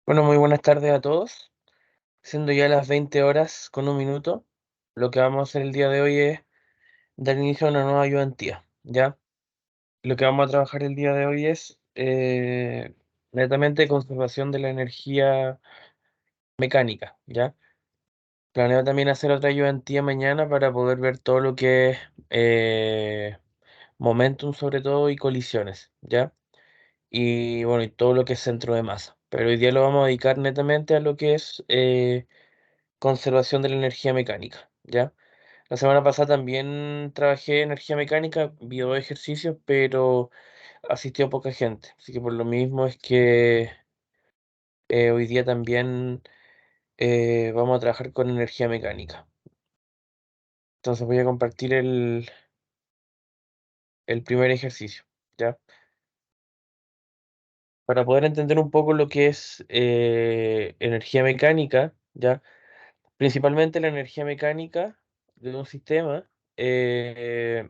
Bueno, muy buenas tardes a todos. Siendo ya las 20 horas con un minuto, lo que vamos a hacer el día de hoy es dar inicio a una nueva ayudantía, ¿ya? Lo que vamos a trabajar el día de hoy es netamente conservación de la energía mecánica, ¿ya? Planeo también hacer otra ayudantía mañana para poder ver todo lo que es momentum sobre todo y colisiones, ¿ya? Y bueno, y todo lo que es centro de masa. Pero hoy día lo vamos a dedicar netamente a lo que es conservación de la energía mecánica, ¿ya? La semana pasada también trabajé energía mecánica, vi dos ejercicios, pero asistió poca gente. Así que por lo mismo es que hoy día también vamos a trabajar con energía mecánica. Entonces voy a compartir el primer ejercicio, ¿ya? Para poder entender un poco lo que es energía mecánica, ¿ya? Principalmente la energía mecánica de un sistema. Se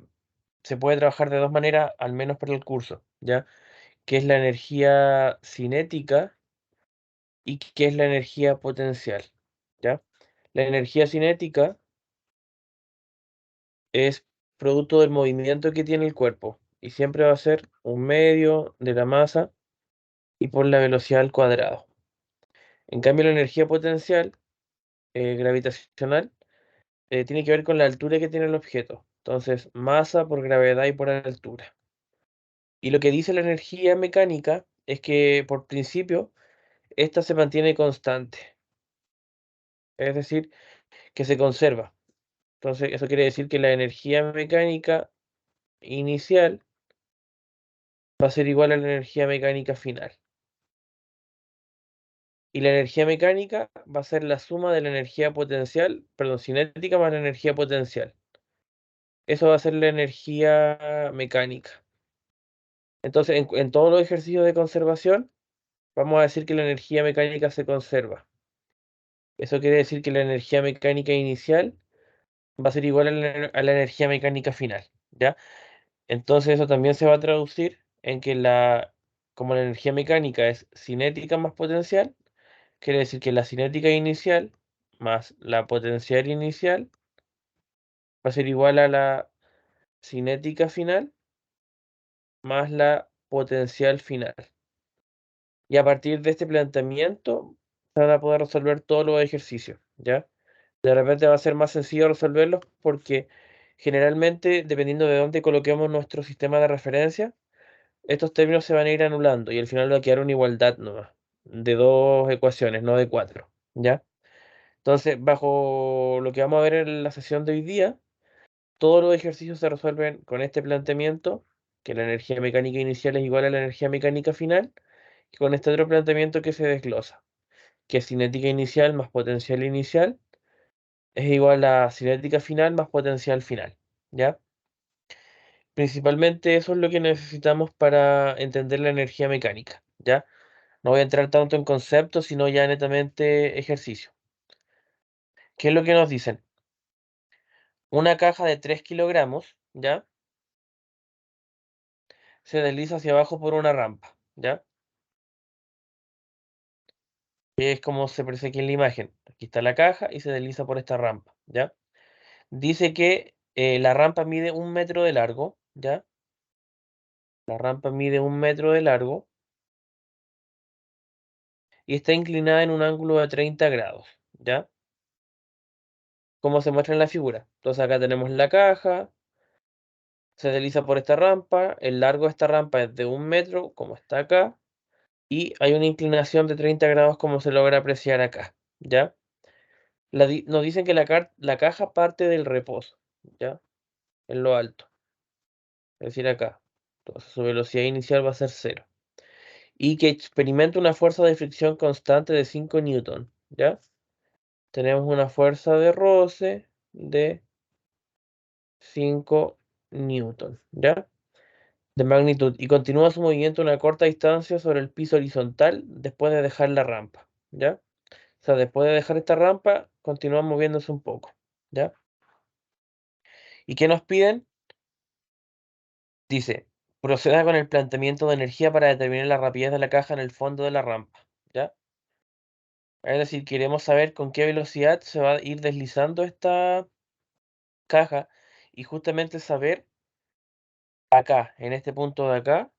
puede trabajar de dos maneras, al menos para el curso, ¿ya? Que es la energía cinética y que es la energía potencial, ¿ya? La energía cinética es producto del movimiento que tiene el cuerpo y siempre va a ser un medio de la masa y por la velocidad al cuadrado. En cambio, la energía potencial gravitacional tiene que ver con la altura que tiene el objeto. Entonces, masa por gravedad y por altura. Y lo que dice la energía mecánica es que, por principio, esta se mantiene constante, es decir, que se conserva. Entonces, eso quiere decir que la energía mecánica inicial va a ser igual a la energía mecánica final. Y la energía mecánica va a ser la suma de la energía potencial, perdón, cinética más la energía potencial. Eso va a ser la energía mecánica. Entonces, en todos los ejercicios de conservación, vamos a decir que la energía mecánica se conserva. Eso quiere decir que la energía mecánica inicial va a ser igual a la energía mecánica final, ¿ya? Entonces eso también se va a traducir en que como la energía mecánica es cinética más potencial, quiere decir que la cinética inicial más la potencial inicial va a ser igual a la cinética final más la potencial final. Y a partir de este planteamiento se van a poder resolver todos los ejercicios, ¿ya? De repente va a ser más sencillo resolverlos porque generalmente, dependiendo de dónde coloquemos nuestro sistema de referencia, estos términos se van a ir anulando y al final va a quedar una igualdad nomás, de dos ecuaciones, no de cuatro, ¿ya? Entonces, bajo lo que vamos a ver en la sesión de hoy día, todos los ejercicios se resuelven con este planteamiento, que la energía mecánica inicial es igual a la energía mecánica final, y con este otro planteamiento que se desglosa, que cinética inicial más potencial inicial es igual a cinética final más potencial final, ¿ya? Principalmente eso es lo que necesitamos para entender la energía mecánica, ¿ya? No voy a entrar tanto en conceptos, sino ya netamente ejercicio. ¿Qué es lo que nos dicen? Una caja de 3 kilogramos, ¿ya? Se desliza hacia abajo por una rampa, ¿ya? Que es como se parece aquí en la imagen. Aquí está la caja y se desliza por esta rampa, ¿ya? Dice que la rampa mide 1 metro de largo, ¿ya? La rampa mide 1 metro de largo y está inclinada en un ángulo de 30 grados, ¿ya? Como se muestra en la figura. Entonces acá tenemos la caja, se desliza por esta rampa, el largo de esta rampa es de 1 metro, como está acá, y hay una inclinación de 30 grados como se logra apreciar acá, ¿ya? Nos dicen que la caja parte del reposo, ¿ya? En lo alto, es decir, acá. Entonces su velocidad inicial va a ser cero. Y que experimenta una fuerza de fricción constante de 5 newton, ¿ya? Tenemos una fuerza de roce de 5 newton, ¿ya? De magnitud y continúa su movimiento a una corta distancia sobre el piso horizontal después de dejar la rampa, ¿ya? O sea, después de dejar esta rampa, continúa moviéndose un poco, ¿ya? ¿Y qué nos piden? Dice, proceda con el planteamiento de energía para determinar la rapidez de la caja en el fondo de la rampa, ¿ya? Es decir, queremos saber con qué velocidad se va a ir deslizando esta caja y justamente saber acá, en este punto de acá,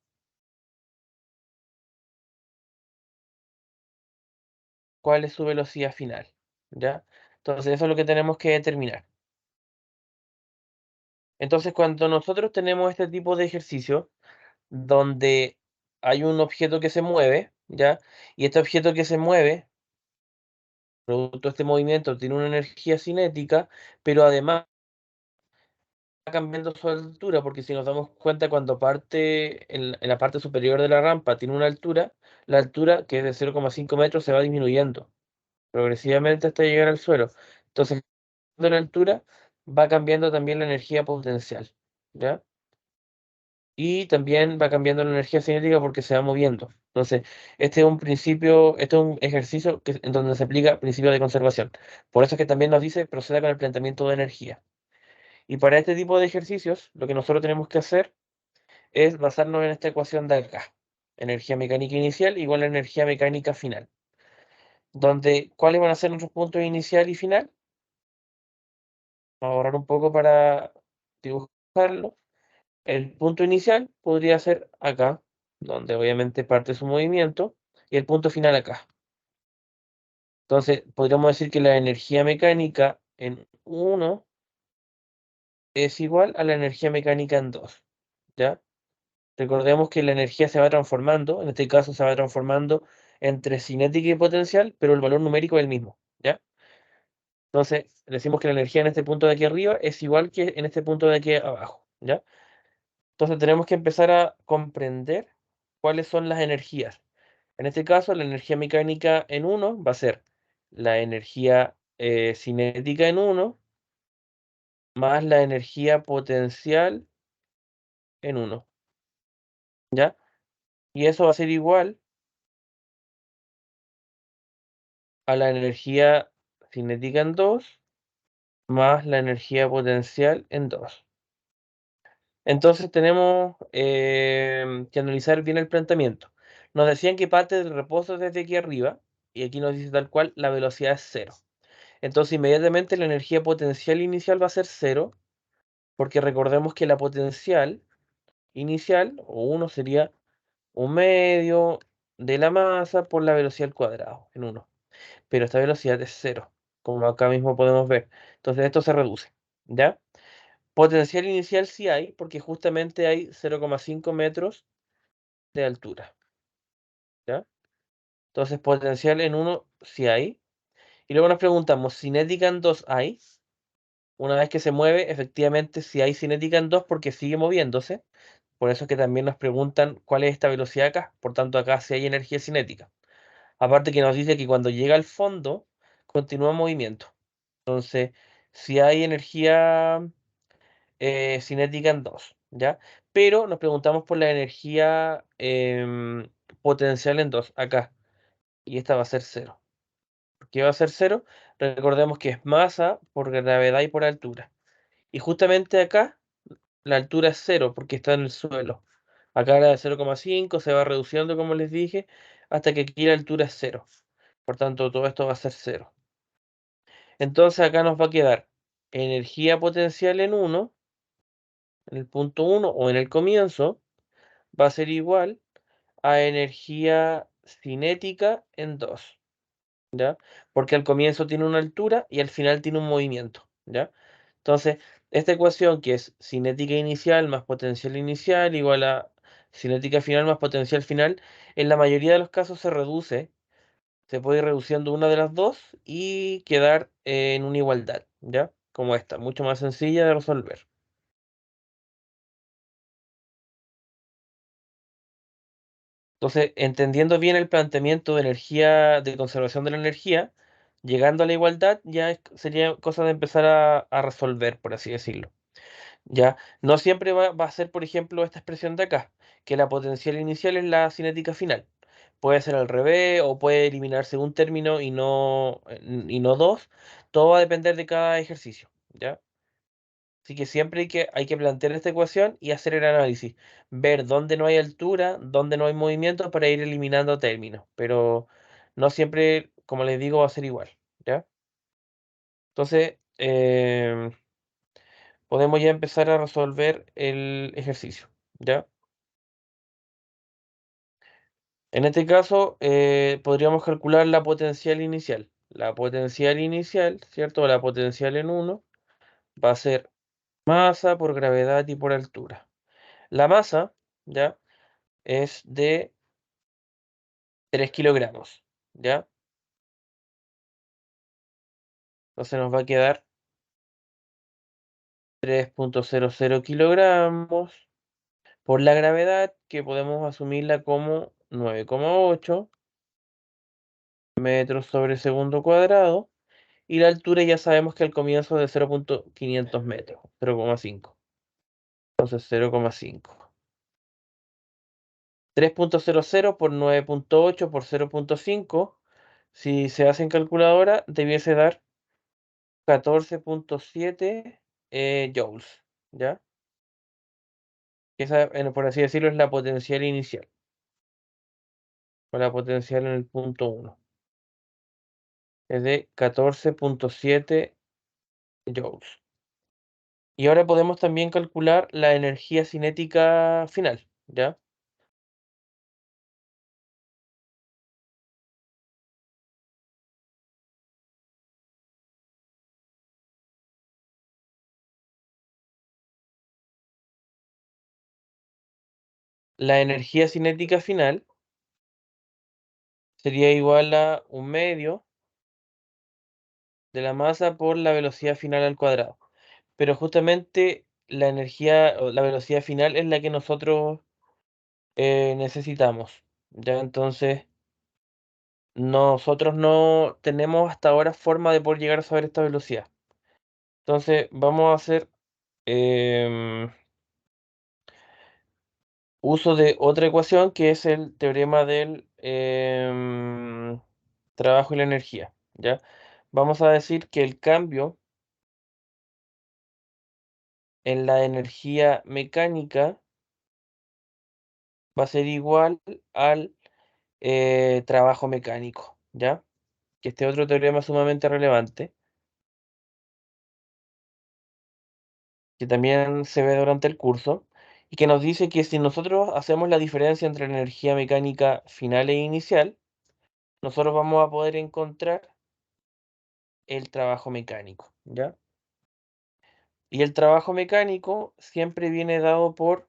cuál es su velocidad final, ¿ya? Entonces eso es lo que tenemos que determinar. Entonces cuando nosotros tenemos este tipo de ejercicio, donde hay un objeto que se mueve, ¿ya? Y este objeto que se mueve, producto de este movimiento, tiene una energía cinética, pero además va cambiando su altura, porque si nos damos cuenta, cuando parte en la parte superior de la rampa tiene una altura, la altura, que es de 0,5 metros, se va disminuyendo progresivamente hasta llegar al suelo. Entonces, de la altura va cambiando también la energía potencial, ¿ya? Y también va cambiando la energía cinética porque se va moviendo. Entonces, este es un principio, este es un ejercicio en donde se aplica principio de conservación. Por eso es que también nos dice proceda con el planteamiento de energía. Y para este tipo de ejercicios, lo que nosotros tenemos que hacer es basarnos en esta ecuación de acá. Energía mecánica inicial igual a energía mecánica final. Donde, ¿cuáles van a ser nuestros puntos inicial y final? Vamos a ahorrar un poco para dibujarlo. El punto inicial podría ser acá, donde obviamente parte su movimiento, y el punto final acá. Entonces, podríamos decir que la energía mecánica en uno es igual a la energía mecánica en 2, ¿ya? Recordemos que la energía se va transformando, en este caso se va transformando entre cinética y potencial, pero el valor numérico es el mismo, ¿ya? Entonces, decimos que la energía en este punto de aquí arriba es igual que en este punto de aquí abajo, ¿ya? Entonces tenemos que empezar a comprender cuáles son las energías. En este caso, la energía mecánica en uno va a ser la energía cinética en uno más la energía potencial en uno, ¿ya? Y eso va a ser igual a la energía cinética en 2 más la energía potencial en 2. Entonces tenemos que analizar bien el planteamiento. Nos decían que parte del reposo desde aquí arriba, y aquí nos dice tal cual, la velocidad es cero. Entonces inmediatamente la energía potencial inicial va a ser cero, porque recordemos que la potencial inicial, o 1 sería un medio de la masa por la velocidad al cuadrado, en uno. Pero esta velocidad es cero, como acá mismo podemos ver. Entonces esto se reduce, ¿ya? Potencial inicial sí hay, porque justamente hay 0,5 metros de altura, ¿ya? Entonces potencial en uno sí hay. Y luego nos preguntamos, ¿cinética en 2 hay? Una vez que se mueve, efectivamente sí hay cinética en 2 porque sigue moviéndose. Por eso es que también nos preguntan cuál es esta velocidad acá. Por tanto, acá sí hay energía cinética. Aparte que nos dice que cuando llega al fondo, continúa en movimiento. Entonces, si hay energía cinética en 2, ¿ya? Pero nos preguntamos por la energía potencial en 2 acá. Y esta va a ser cero. ¿Por qué va a ser cero? Recordemos que es masa por gravedad y por altura. Y justamente acá la altura es cero porque está en el suelo. Acá era de 0,5, se va reduciendo como les dije, hasta que aquí la altura es cero. Por tanto, todo esto va a ser cero. Entonces acá nos va a quedar energía potencial en uno, en el punto uno o en el comienzo, va a ser igual a energía cinética en 2, ¿ya? Porque al comienzo tiene una altura y al final tiene un movimiento, ¿ya? Entonces, esta ecuación que es cinética inicial más potencial inicial igual a cinética final más potencial final, en la mayoría de los casos se reduce, se puede ir reduciendo una de las dos y quedar en una igualdad, ¿ya? Como esta, mucho más sencilla de resolver. Entonces, entendiendo bien el planteamiento de energía, de conservación de la energía, llegando a la igualdad, ya sería cosa de empezar a resolver, por así decirlo. Ya, no siempre va a ser, por ejemplo, esta expresión de acá, que la potencial inicial es la cinética final. Puede ser al revés o puede eliminarse un término y no dos. Todo va a depender de cada ejercicio, ¿ya? Así que siempre hay que plantear esta ecuación y hacer el análisis. Ver dónde no hay altura, dónde no hay movimiento para ir eliminando términos. Pero no siempre como les digo, va a ser igual, ¿ya? Entonces, podemos ya empezar a resolver el ejercicio, ¿ya? En este caso, podríamos calcular la potencial inicial. La potencial inicial, ¿cierto? La potencial en 1 va a ser masa por gravedad y por altura. La masa, ¿ya? Es de 3 kilogramos, ¿ya? Entonces nos va a quedar 3,00 kilogramos por la gravedad, que podemos asumirla como 9,8 metros sobre segundo cuadrado. Y la altura ya sabemos que al comienzo es de 0,500 metros, 0,5. Entonces 0,5. 3,00 por 9,8 por 0,5. Si se hace en calculadora, debiese dar 14,7 joules, ¿ya? Esa, por así decirlo, es la potencial inicial, o la potencial en el punto 1. Es de 14,7 joules. Y ahora podemos también calcular la energía cinética final, ¿ya? La energía cinética final sería igual a un medio de la masa por la velocidad final al cuadrado. Pero justamente la energía o la velocidad final es la que nosotros necesitamos. Ya entonces, nosotros no tenemos hasta ahora forma de poder llegar a saber esta velocidad. Entonces, vamos a hacer em, uso de otra ecuación que es el teorema del trabajo y la energía. ¿Ya? Vamos a decir que el cambio en la energía mecánica va a ser igual al trabajo mecánico, ¿ya? Que este otro teorema sumamente relevante, que también se ve durante el curso, y que nos dice que si nosotros hacemos la diferencia entre la energía mecánica final e inicial, nosotros vamos a poder encontrar el trabajo mecánico, ¿ya? Y el trabajo mecánico siempre viene dado por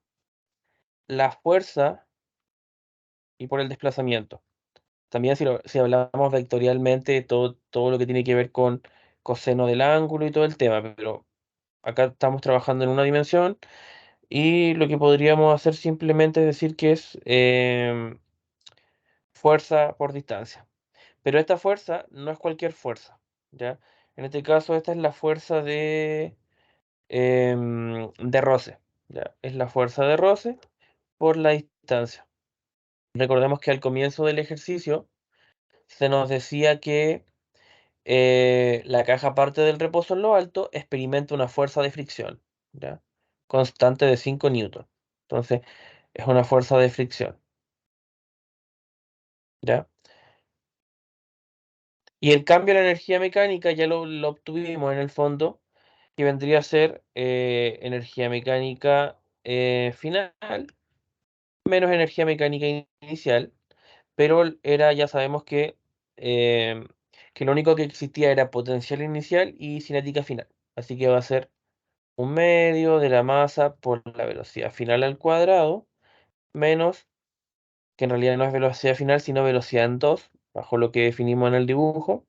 la fuerza y por el desplazamiento. También si hablamos vectorialmente, todo lo que tiene que ver con coseno del ángulo y todo el tema, pero acá estamos trabajando en una dimensión y lo que podríamos hacer simplemente es decir que es fuerza por distancia. Pero esta fuerza no es cualquier fuerza, ¿ya? En este caso, esta es la fuerza de roce, ¿ya? Es la fuerza de roce por la distancia. Recordemos que al comienzo del ejercicio se nos decía que la caja parte del reposo en lo alto, experimenta una fuerza de fricción, ¿ya? Constante de 5 newton. Entonces, es una fuerza de fricción, ¿ya? Y el cambio de la energía mecánica ya lo obtuvimos en el fondo, que vendría a ser energía mecánica final menos energía mecánica inicial, pero era, ya sabemos eh, que lo único que existía era potencial inicial y cinética final. Así que va a ser un medio de la masa por la velocidad final al cuadrado, menos, que en realidad no es velocidad final, sino velocidad en 2, bajo lo que definimos en el dibujo,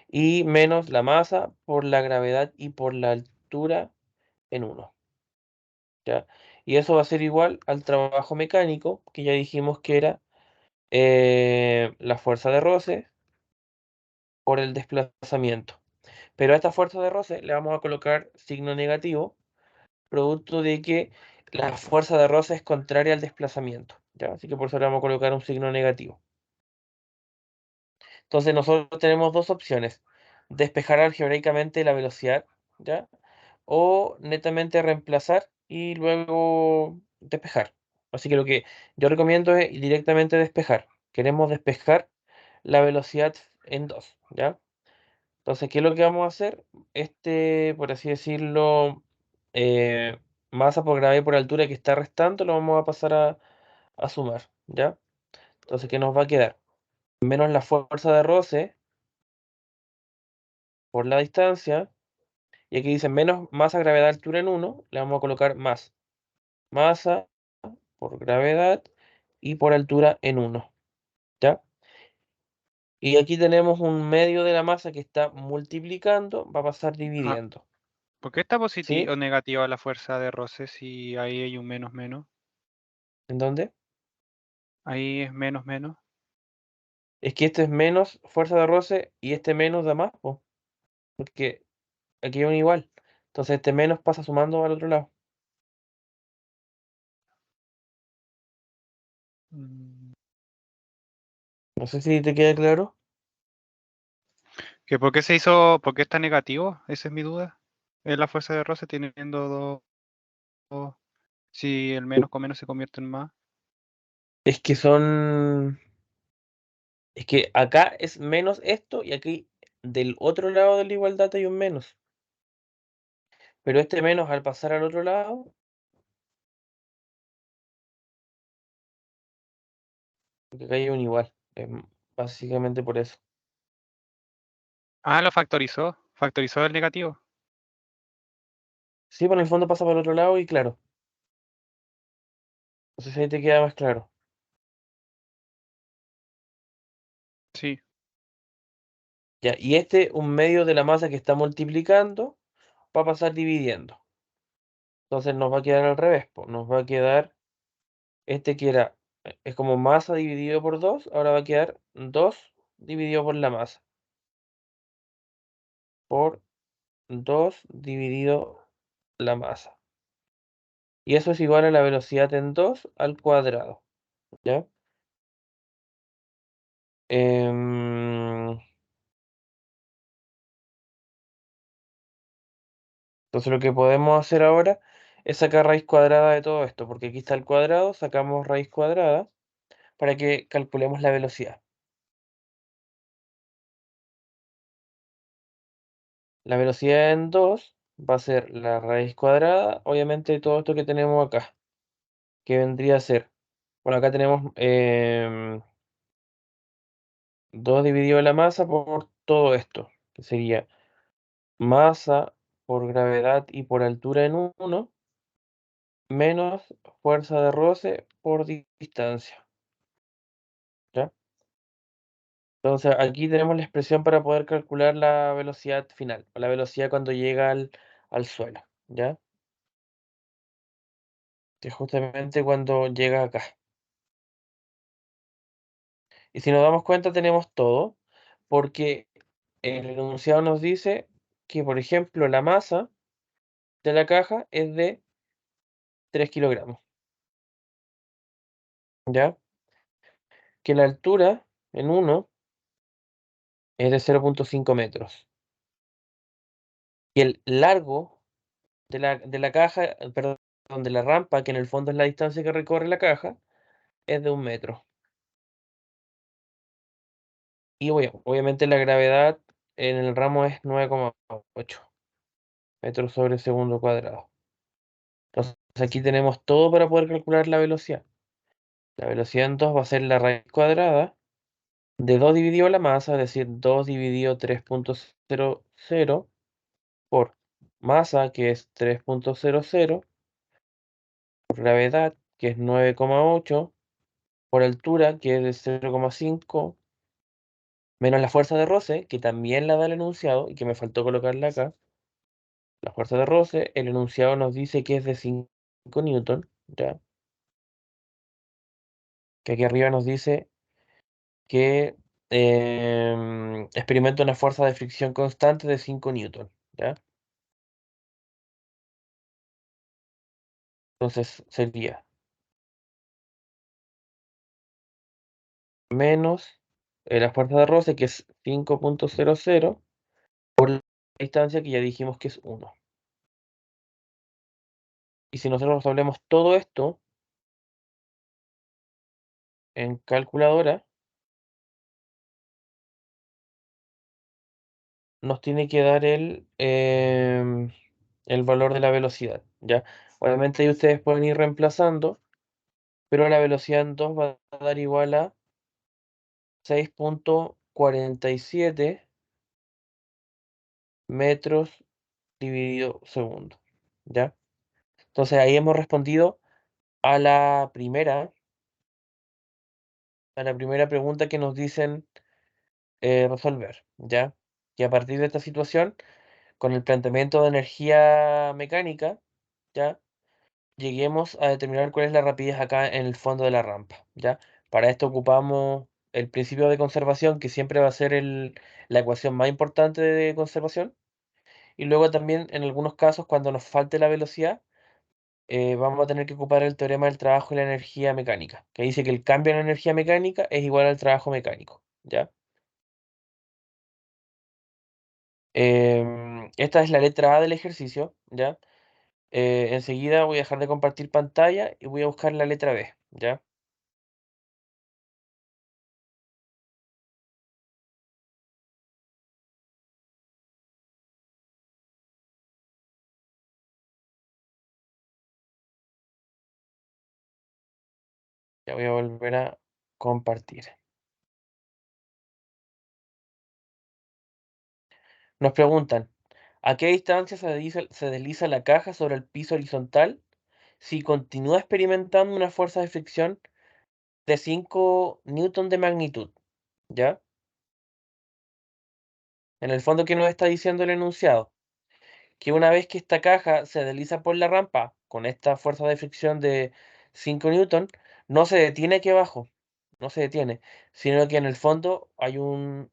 y menos la masa por la gravedad y por la altura en 1, ¿ya? Y eso va a ser igual al trabajo mecánico, que ya dijimos que era la fuerza de roce por el desplazamiento. Pero a esta fuerza de roce le vamos a colocar signo negativo, producto de que la fuerza de roce es contraria al desplazamiento, ¿ya? Así que por eso le vamos a colocar un signo negativo. Entonces nosotros tenemos dos opciones: despejar algebraicamente la velocidad, ¿ya? O netamente reemplazar y luego despejar. Así que lo que yo recomiendo es directamente despejar. Queremos despejar la velocidad en 2, ¿ya? Entonces, ¿qué es lo que vamos a hacer? Por así decirlo, eh, masa por gravedad y por altura que está restando, lo vamos a pasar a sumar, ¿ya? Entonces, ¿qué nos va a quedar? Menos la fuerza de roce por la distancia, y aquí dice menos masa, gravedad, altura en 1, le vamos a colocar más masa por gravedad y por altura en 1, ¿ya? Y aquí tenemos un medio de la masa que está multiplicando, va a pasar Ah, dividiendo, ¿por qué está ¿sí? positivo o negativa la fuerza de roce si ahí hay un menos menos? ¿En dónde? Ahí es menos menos. Es que este es menos fuerza de roce y este menos da más, po, porque aquí hay un igual. Entonces este menos pasa sumando al otro lado. Mm, No sé si te queda claro. ¿Que por qué se hizo, por qué está negativo? Esa es mi duda. Es la fuerza de roce teniendo dos, si el menos con menos se convierte en más. Es que son... Es que acá es menos esto y aquí del otro lado de la igualdad hay un menos. Pero este menos al pasar al otro lado, porque acá hay un igual. Básicamente por eso. Ah, lo factorizó. Factorizó el negativo. Sí, por el fondo pasa por el otro lado y claro. No sé si ahí te queda más claro. Sí. Ya, y un medio de la masa que está multiplicando, va a pasar dividiendo. Entonces nos va a quedar al revés, po. Nos va a quedar que era, es como masa dividido por 2, ahora va a quedar 2 dividido por la masa, por 2 dividido la masa. Y eso es igual a la velocidad en 2 al cuadrado, ¿ya? Em, entonces lo que podemos hacer ahora es sacar raíz cuadrada de todo esto, porque aquí está el cuadrado, sacamos raíz cuadrada para que calculemos la velocidad. La velocidad en 2 va a ser la raíz cuadrada, obviamente, de todo esto que tenemos acá, que vendría a ser, bueno, acá tenemos 2 dividido la masa por todo esto, que sería masa por gravedad y por altura en 1, menos fuerza de roce por distancia, ¿ya? Entonces aquí tenemos la expresión para poder calcular la velocidad final, o la velocidad cuando llega al suelo, ¿ya? Que es justamente cuando llega acá. Y si nos damos cuenta tenemos todo, porque el enunciado nos dice que, por ejemplo, la masa de la caja es de 3 kilogramos, ¿ya? Que la altura en 1 es de 0,5 metros. Y el largo de la caja, perdón, de la rampa, que en el fondo es la distancia que recorre la caja, es de 1 metro. Y obviamente la gravedad en el ramo es 9,8 metros sobre segundo cuadrado. Entonces aquí tenemos todo para poder calcular la velocidad. La velocidad en 2 va a ser la raíz cuadrada de 2 dividido la masa, es decir, 2 dividido 3,00 por masa, que es 3,00, por gravedad, que es 9,8, por altura, que es de 0,5, menos la fuerza de roce, que también la da el enunciado y que me faltó colocarla acá. La fuerza de roce, el enunciado nos dice que es de 5 newton, ¿ya? Que aquí arriba nos dice que experimenta una fuerza de fricción constante de 5 newton, ¿ya? Entonces sería menos la fuerza de roce, que es 5,00, por la distancia que ya dijimos que es 1. Y si nosotros resolvemos todo esto en calculadora, nos tiene que dar el valor de la velocidad, ¿ya? Obviamente ahí ustedes pueden ir reemplazando, pero la velocidad en 2 va a dar igual a 6,47 metros dividido segundo, ¿ya? Entonces ahí hemos respondido a la primera pregunta que nos dicen resolver, ¿ya? Y a partir de esta situación, con el planteamiento de energía mecánica, ¿ya? Lleguemos a determinar cuál es la rapidez acá en el fondo de la rampa, ¿ya? Para esto ocupamos el principio de conservación, que siempre va a ser la ecuación más importante de conservación. Y luego también, en algunos casos, cuando nos falte la velocidad, vamos a tener que ocupar el teorema del trabajo y la energía mecánica, que dice que el cambio en la energía mecánica es igual al trabajo mecánico, ¿ya? Esta es la letra A del ejercicio, ¿ya? Enseguida voy a dejar de compartir pantalla y voy a buscar la letra B, ¿ya? Ya voy a volver a compartir. Nos preguntan, ¿a qué distancia se desliza la caja sobre el piso horizontal si continúa experimentando una fuerza de fricción de 5 newton de magnitud? ¿Ya? En el fondo, ¿qué nos está diciendo el enunciado? Que una vez que esta caja se desliza por la rampa con esta fuerza de fricción de 5 newton, no se detiene aquí abajo, no se detiene, sino que en el fondo hay un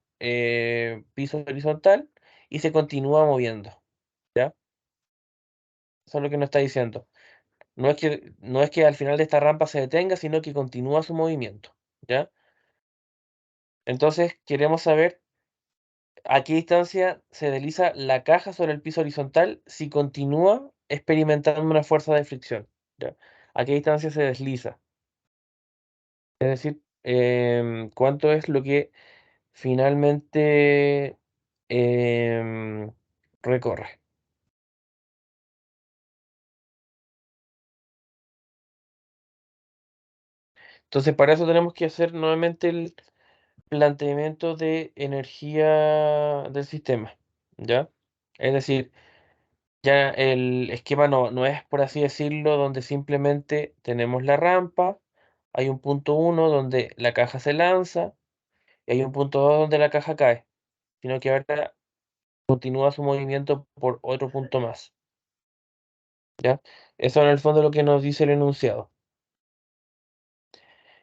piso horizontal y se continúa moviendo, ¿ya? Eso es lo que nos está diciendo. No es que al final de esta rampa se detenga, sino que continúa su movimiento, ¿ya? Entonces queremos saber a qué distancia se desliza la caja sobre el piso horizontal si continúa experimentando una fuerza de fricción, ¿ya? ¿A qué distancia se desliza? Es decir, cuánto es lo que finalmente em, recorre. Entonces, para eso tenemos que hacer nuevamente el planteamiento de energía del sistema, ¿ya? Es decir, ya el esquema no es, por así decirlo, donde simplemente tenemos la rampa, hay un punto uno donde la caja se lanza y hay un punto 2 donde la caja cae, sino que ahora continúa su movimiento por otro punto más, ¿ya? Eso en el fondo es lo que nos dice el enunciado.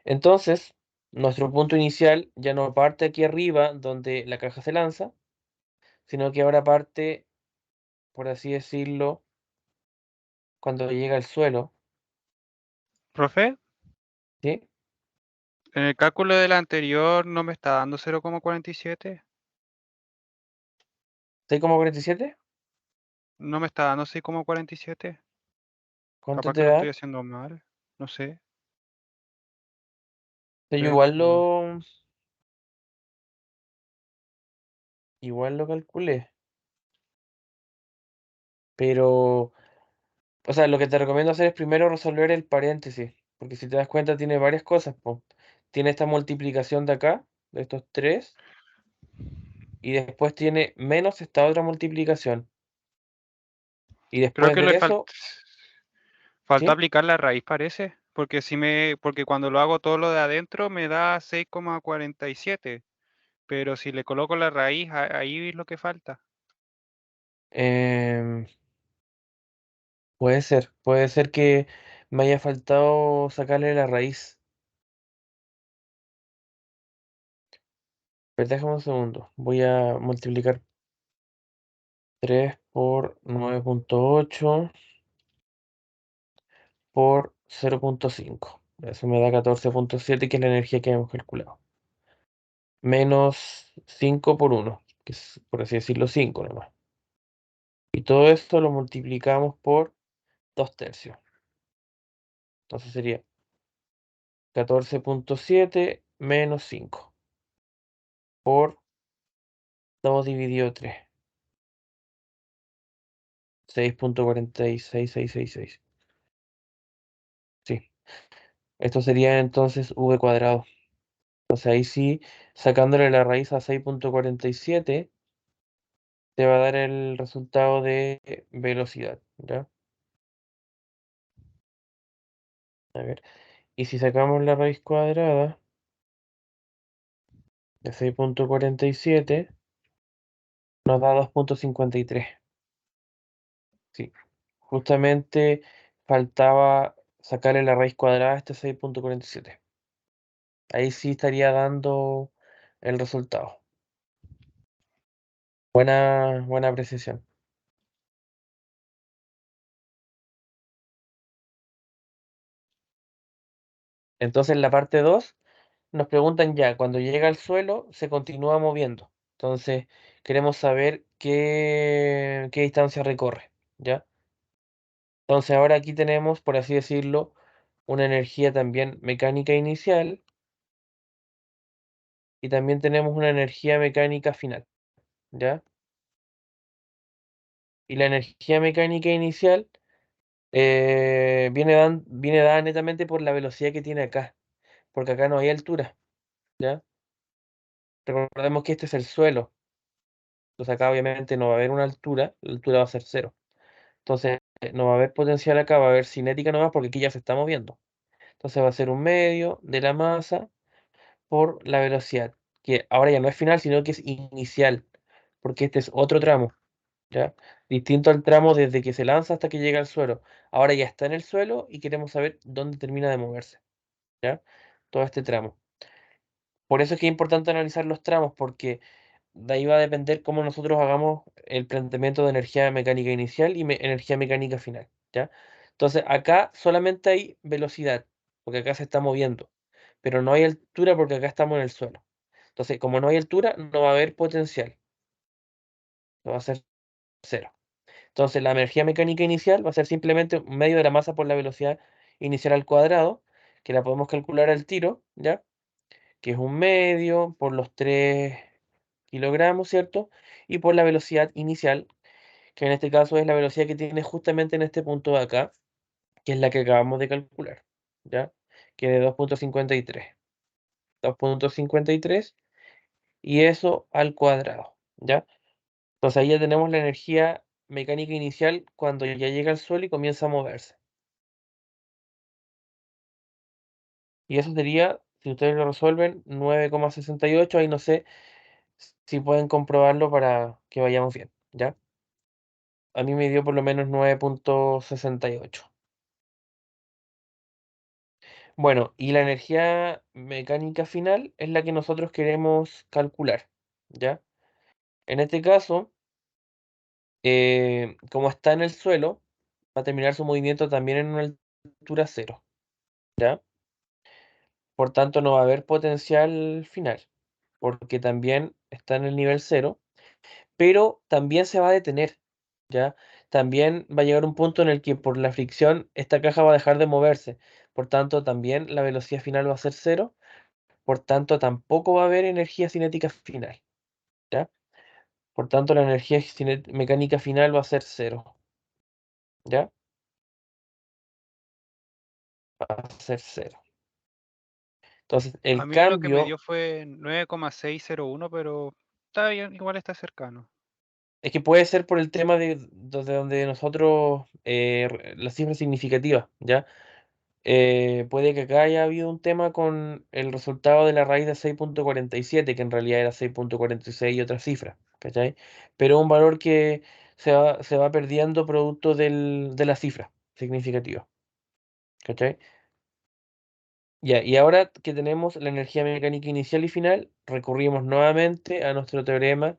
Entonces, nuestro punto inicial ya no parte aquí arriba donde la caja se lanza, sino que ahora parte, por así decirlo, cuando llega al suelo, Profe, ¿sí? en el cálculo del anterior no me está dando 0,47. 6,47. No me está dando 6,47. ¿Cuánto Capaz te que lo da? estoy haciendo mal. No sé. Yo Pero igual lo calculé, pero, o sea, lo que te recomiendo hacer es primero resolver el paréntesis, porque si te das cuenta tiene varias cosas, po. Tiene esta multiplicación de acá, de estos tres, y después tiene menos esta otra multiplicación. Y creo después que le de eso, faltó ¿sí? aplicar la raíz, parece. Porque cuando lo hago todo lo de adentro me da 6,47. Pero si le coloco la raíz, ahí es lo que falta. Em, puede ser que me haya faltado sacarle la raíz. Pero déjame un segundo, voy a multiplicar 3 por 9,8 por 0,5. Eso me da 14,7, que es la energía que hemos calculado. Menos 5 por 1, que es, por así decirlo, 5 nomás. Y todo esto lo multiplicamos por 2 tercios. Entonces sería 14,7 menos 5 por 2 dividido 3. 6.46666. Sí. Esto sería entonces v cuadrado. Entonces ahí sí, sacándole la raíz a 6.47, te va a dar el resultado de velocidad, ¿ya? A ver. Y si sacamos la raíz cuadrada de 6.47, nos da 2.53. Sí. Justamente faltaba sacarle la raíz cuadrada a este 6.47. Ahí sí estaría dando el resultado. Buena precisión. Entonces en la parte 2 nos preguntan ya, cuando llega al suelo se continúa moviendo. Entonces queremos saber qué distancia recorre, ¿ya? Entonces ahora aquí tenemos, por así decirlo, una energía también mecánica inicial y también tenemos una energía mecánica final, ¿ya? Y la energía mecánica inicial viene dada netamente por la velocidad que tiene acá, porque acá no hay altura, ¿ya? Recordemos que este es el suelo, entonces acá obviamente no va a haber una altura, la altura va a ser cero. Entonces no va a haber potencial acá, va a haber cinética nomás porque aquí ya se está moviendo. Entonces va a ser un medio de la masa por la velocidad, que ahora ya no es final, sino que es inicial, porque este es otro tramo, ¿ya? Distinto al tramo desde que se lanza hasta que llega al suelo. Ahora ya está en el suelo y queremos saber dónde termina de moverse, ¿ya? Todo este tramo. Por eso es que es importante analizar los tramos, porque de ahí va a depender cómo nosotros hagamos el planteamiento de energía mecánica inicial y energía mecánica final, ¿ya? Entonces acá solamente hay velocidad, porque acá se está moviendo, pero no hay altura porque acá estamos en el suelo. Entonces, como no hay altura, no va a haber potencial, no va a ser cero. Entonces, la energía mecánica inicial va a ser simplemente un medio de la masa por la velocidad inicial al cuadrado, que la podemos calcular al tiro, ¿ya? Que es un medio por los 3 kilogramos, ¿cierto? Y por la velocidad inicial, que en este caso es la velocidad que tiene justamente en este punto de acá, que es la que acabamos de calcular, ¿ya? Que es de 2.53. 2.53 y eso al cuadrado, ¿ya? Entonces ahí ya tenemos la energía mecánica inicial cuando ya llega al suelo y comienza a moverse. Y eso sería, si ustedes lo resuelven, 9,68. Ahí no sé si pueden comprobarlo para que vayamos bien, ¿ya? A mí me dio por lo menos 9.68. Bueno, y la energía mecánica final es la que nosotros queremos calcular, ¿ya? En este caso, como está en el suelo, va a terminar su movimiento también en una altura cero, ¿ya? Por tanto, no va a haber potencial final, porque también está en el nivel cero, pero también se va a detener, ¿ya? También va a llegar un punto en el que por la fricción esta caja va a dejar de moverse, por tanto, también la velocidad final va a ser cero. Por tanto, tampoco va a haber energía cinética final, ¿ya? Por tanto, la energía mecánica final va a ser cero, ¿ya? Va a ser cero. Entonces, A el mí lo que me cambio dio fue 9,601, pero está bien, igual está cercano. es que puede ser por el tema de donde nosotros, la cifra significativa, ¿ya? Puede que acá haya habido un tema con el resultado de la raíz de 6.47, que en realidad era 6.46 y otra cifra, ¿cachai? Pero un valor que se va perdiendo producto de la cifra significativa, ¿cachai? Ya, y ahora que tenemos la energía mecánica inicial y final, recurrimos nuevamente a nuestro teorema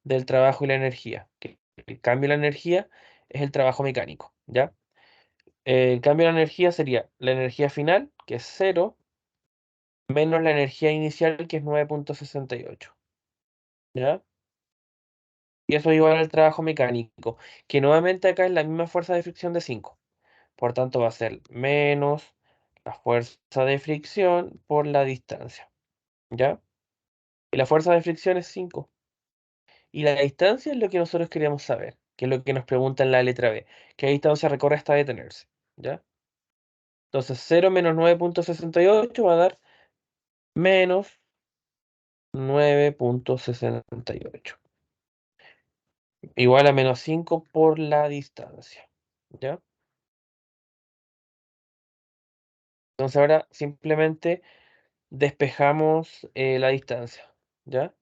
del trabajo y la energía, que el cambio de la energía es el trabajo mecánico, ¿ya? El cambio de la energía sería la energía final, que es cero, menos la energía inicial, que es 9.68, ¿ya? Y eso igual al trabajo mecánico, que nuevamente acá es la misma fuerza de fricción de 5. Por tanto, va a ser menos la fuerza de fricción por la distancia, ¿ya? Y la fuerza de fricción es 5. Y la distancia es lo que nosotros queríamos saber. que es lo que nos pregunta en la letra B. ¿Qué distancia recorre hasta detenerse? ¿Ya? Entonces 0 menos 9.68 va a dar menos 9.68. Igual a menos 5 por la distancia. ¿Ya? Entonces ahora simplemente despejamos la distancia. ¿Ya?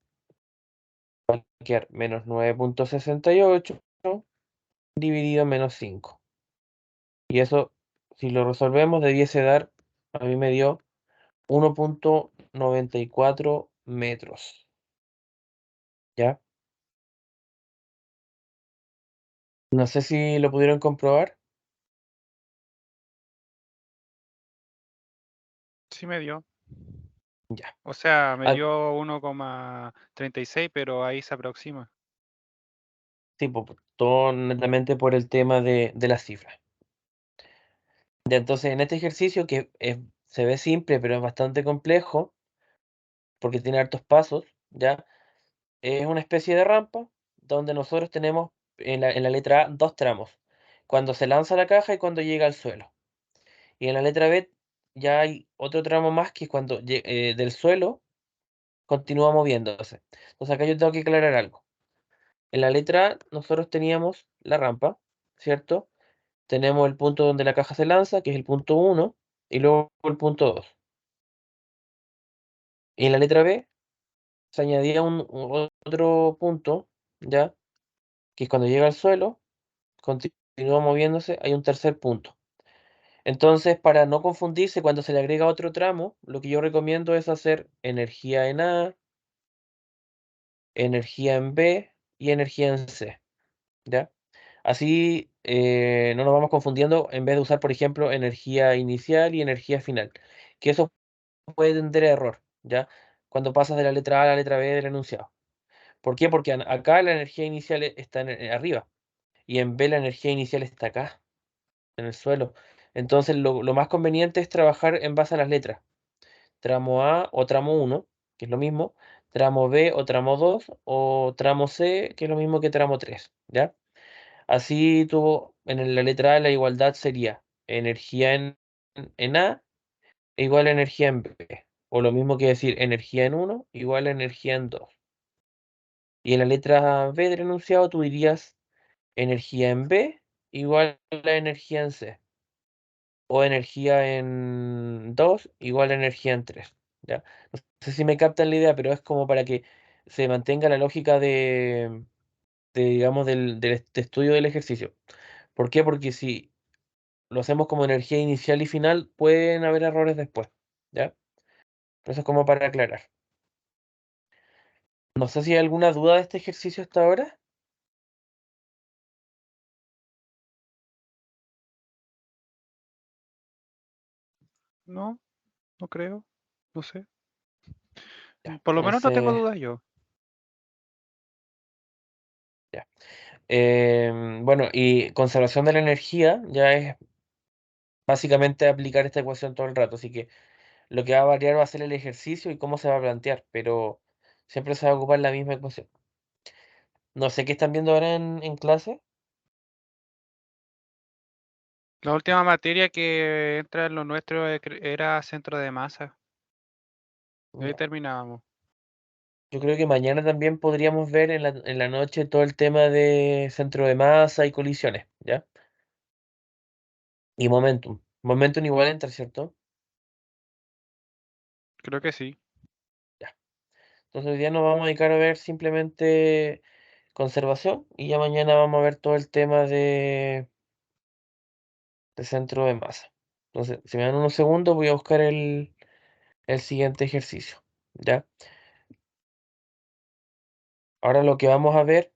Va a quedar menos 9.68 dividido en menos 5. Y eso, si lo resolvemos, debiese dar, a mí me dio 1.94 metros. ¿Ya? No sé si lo pudieron comprobar. Sí me dio. Ya. O sea, me Ah, dio 1,36, pero ahí se aproxima. sí, todo netamente por el tema de las cifras. Ya, entonces, en este ejercicio se ve simple, pero es bastante complejo, porque tiene hartos pasos, ¿ya? Es una especie de rampa donde nosotros tenemos en la letra A dos tramos, cuando se lanza la caja y cuando llega al suelo. Y en la letra B ya hay otro tramo más que es cuando del suelo continúa moviéndose. Entonces acá yo tengo que aclarar algo. En la letra A nosotros teníamos la rampa, ¿cierto? Tenemos el punto donde la caja se lanza, que es el punto uno, y luego el punto 2. Y en la letra B se añadía otro punto, ¿ya? Que es cuando llega al suelo, continúa moviéndose, hay un tercer punto. Entonces, para no confundirse cuando se le agrega otro tramo, lo que yo recomiendo es hacer energía en A, energía en B y energía en C, ¿ya? Así no nos vamos confundiendo en vez de usar, por ejemplo, energía inicial y energía final, que eso puede tender a error, ¿ya? Cuando pasas de la letra A a la letra B del enunciado. ¿Por qué? Porque acá la energía inicial está arriba y en B la energía inicial está acá, en el suelo. Entonces lo más conveniente es trabajar en base a las letras. Tramo A o tramo uno, que es lo mismo, tramo B o tramo 2 o tramo C, que es lo mismo que tramo 3, ¿ya? Así tú, en la letra A la igualdad sería energía en A igual a energía en B, o lo mismo que decir energía en uno igual a energía en 2. Y en la letra B del enunciado tú dirías energía en B igual a energía en C, o energía en 2 igual a energía en 3, ¿ya? No sé si me captan la idea, pero es como para que se mantenga la lógica digamos, de estudio del ejercicio. ¿Por qué? Porque si lo hacemos como energía inicial y final, pueden haber errores después, ¿ya? Pero eso es como para aclarar. No sé si hay alguna duda de este ejercicio hasta ahora. No, no creo. No sé. Ya, Por lo menos no tengo entonces, dudas yo. ya. Bueno, y conservación de la energía ya es básicamente aplicar esta ecuación todo el rato, así que lo que va a variar va a ser el ejercicio y cómo se va a plantear, pero siempre se va a ocupar la misma ecuación. No sé qué están viendo ahora en clase. La última materia que entra en lo nuestro era centro de masa. Y ahí Ya. terminábamos. Yo creo que mañana también podríamos ver en la noche todo el tema de centro de masa y colisiones, ¿ya? Y momentum. Momentum igual entra, ¿cierto? Creo que sí. Ya. Entonces hoy día nos vamos a dedicar a ver simplemente conservación y ya mañana vamos a ver todo el tema de centro de masa. Entonces, si me dan unos segundos, voy a buscar el siguiente ejercicio, ¿ya? Ahora lo que vamos a ver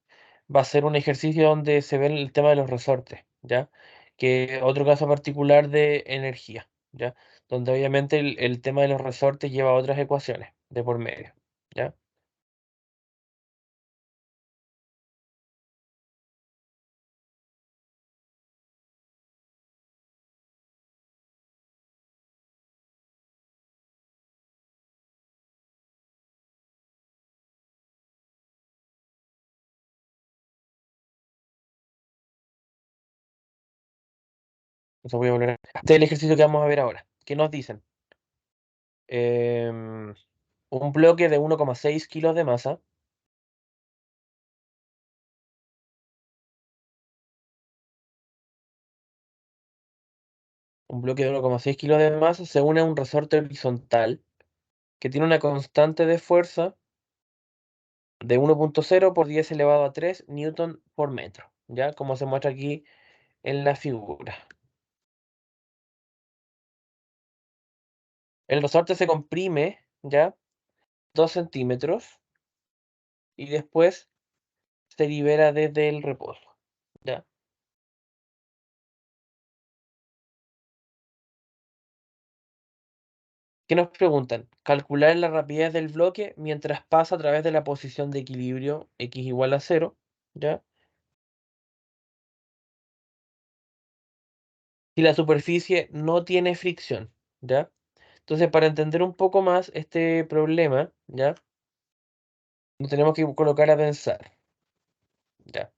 va a ser un ejercicio donde se ve el tema de los resortes, ¿ya? Que otro caso particular de energía, ¿ya? Donde obviamente el tema de los resortes lleva a otras ecuaciones de por medio, ¿ya? Entonces voy a volver a... Este es el ejercicio que vamos a ver ahora. ¿Qué nos dicen? Em, un bloque de 1,6 kilos de masa. Un bloque de 1,6 kilos de masa se une a un resorte horizontal que tiene una constante de fuerza de 1,0 por 10 elevado a 3 newton por metro, ¿ya? Como se muestra aquí en la figura. El resorte se comprime, ¿ya? 2 centímetros y después se libera desde el reposo, ¿ya? ¿Qué nos preguntan? Calcular la rapidez del bloque mientras pasa a través de la posición de equilibrio x igual a 0, ¿ya? Si la superficie no tiene fricción, ¿ya? Entonces, para entender un poco más este problema, ¿ya? Nos tenemos que colocar a pensar, ¿ya?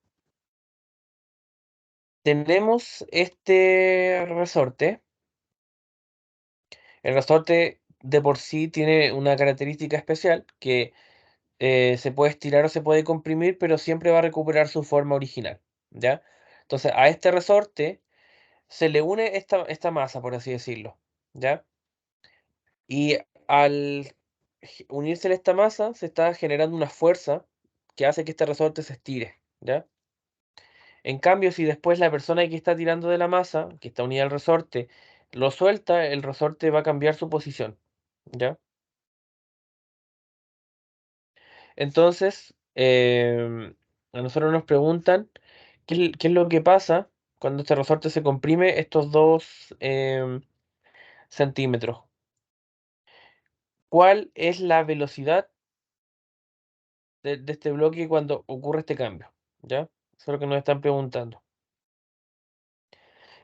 Tenemos este resorte. El resorte de por sí tiene una característica especial que se puede estirar o se puede comprimir, pero siempre va a recuperar su forma original, ¿ya? Entonces, a este resorte se le une esta masa, por así decirlo, ¿ya? Y al unirse esta masa, se está generando una fuerza que hace que este resorte se estire, ¿ya? En cambio, si después la persona que está tirando de la masa, que está unida al resorte, lo suelta, el resorte va a cambiar su posición, ¿ya? Entonces, a nosotros nos preguntan qué es lo que pasa cuando este resorte se comprime estos 2 centímetros. ¿Cuál es la velocidad de este bloque cuando ocurre este cambio? ¿Ya? Eso es lo que nos están preguntando.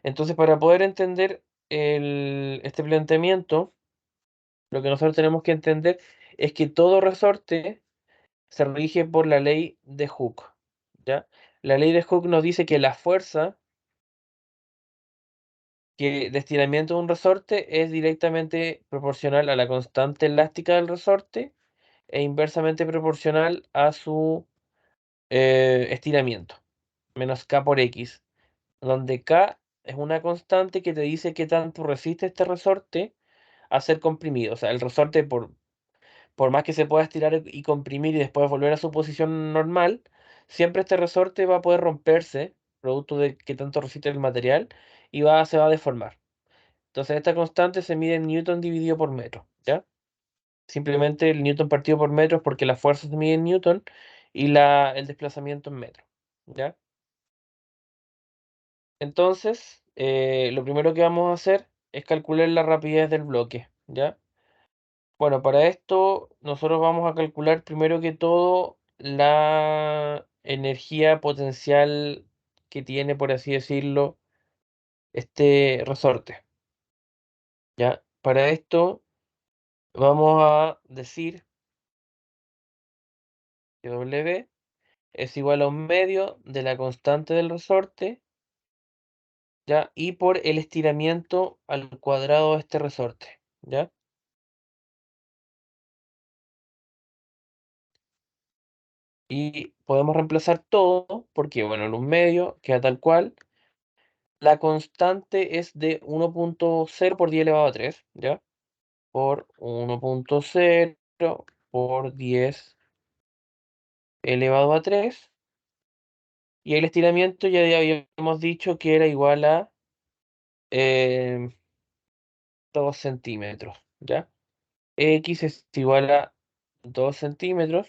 Entonces, para poder entender este planteamiento, lo que nosotros tenemos que entender es que todo resorte se rige por la ley de Hooke, ¿ya? La ley de Hooke nos dice que la fuerza de estiramiento de un resorte es directamente proporcional a la constante elástica del resorte e inversamente proporcional a su estiramiento, menos K por X, donde K es una constante que te dice qué tanto resiste este resorte a ser comprimido. O sea, el resorte, por más que se pueda estirar y comprimir y después volver a su posición normal, siempre este resorte va a poder romperse, producto de qué tanto resiste el material, y se va a deformar. Entonces esta constante se mide en newton dividido por metro, ¿ya? Simplemente el newton partido por metro es porque la fuerza se mide en newton y el desplazamiento en metro, ¿ya? Entonces, lo primero que vamos a hacer es calcular la rapidez del bloque, ¿ya? Bueno, para esto nosotros vamos a calcular primero que todo la energía potencial que tiene, por así decirlo, este resorte, ¿ya? Para esto vamos a decir que W es igual a un medio de la constante del resorte, ¿ya? Y por el estiramiento al cuadrado de este resorte, ¿ya? Y podemos reemplazar todo porque, bueno, en un medio queda tal cual. La constante es de 1,0 por 10 elevado a 3, ¿ya? Por 1,0 por 10 elevado a 3. Y el estiramiento ya habíamos dicho que era igual a eh, 2 centímetros, ¿ya? X es igual a 2 centímetros,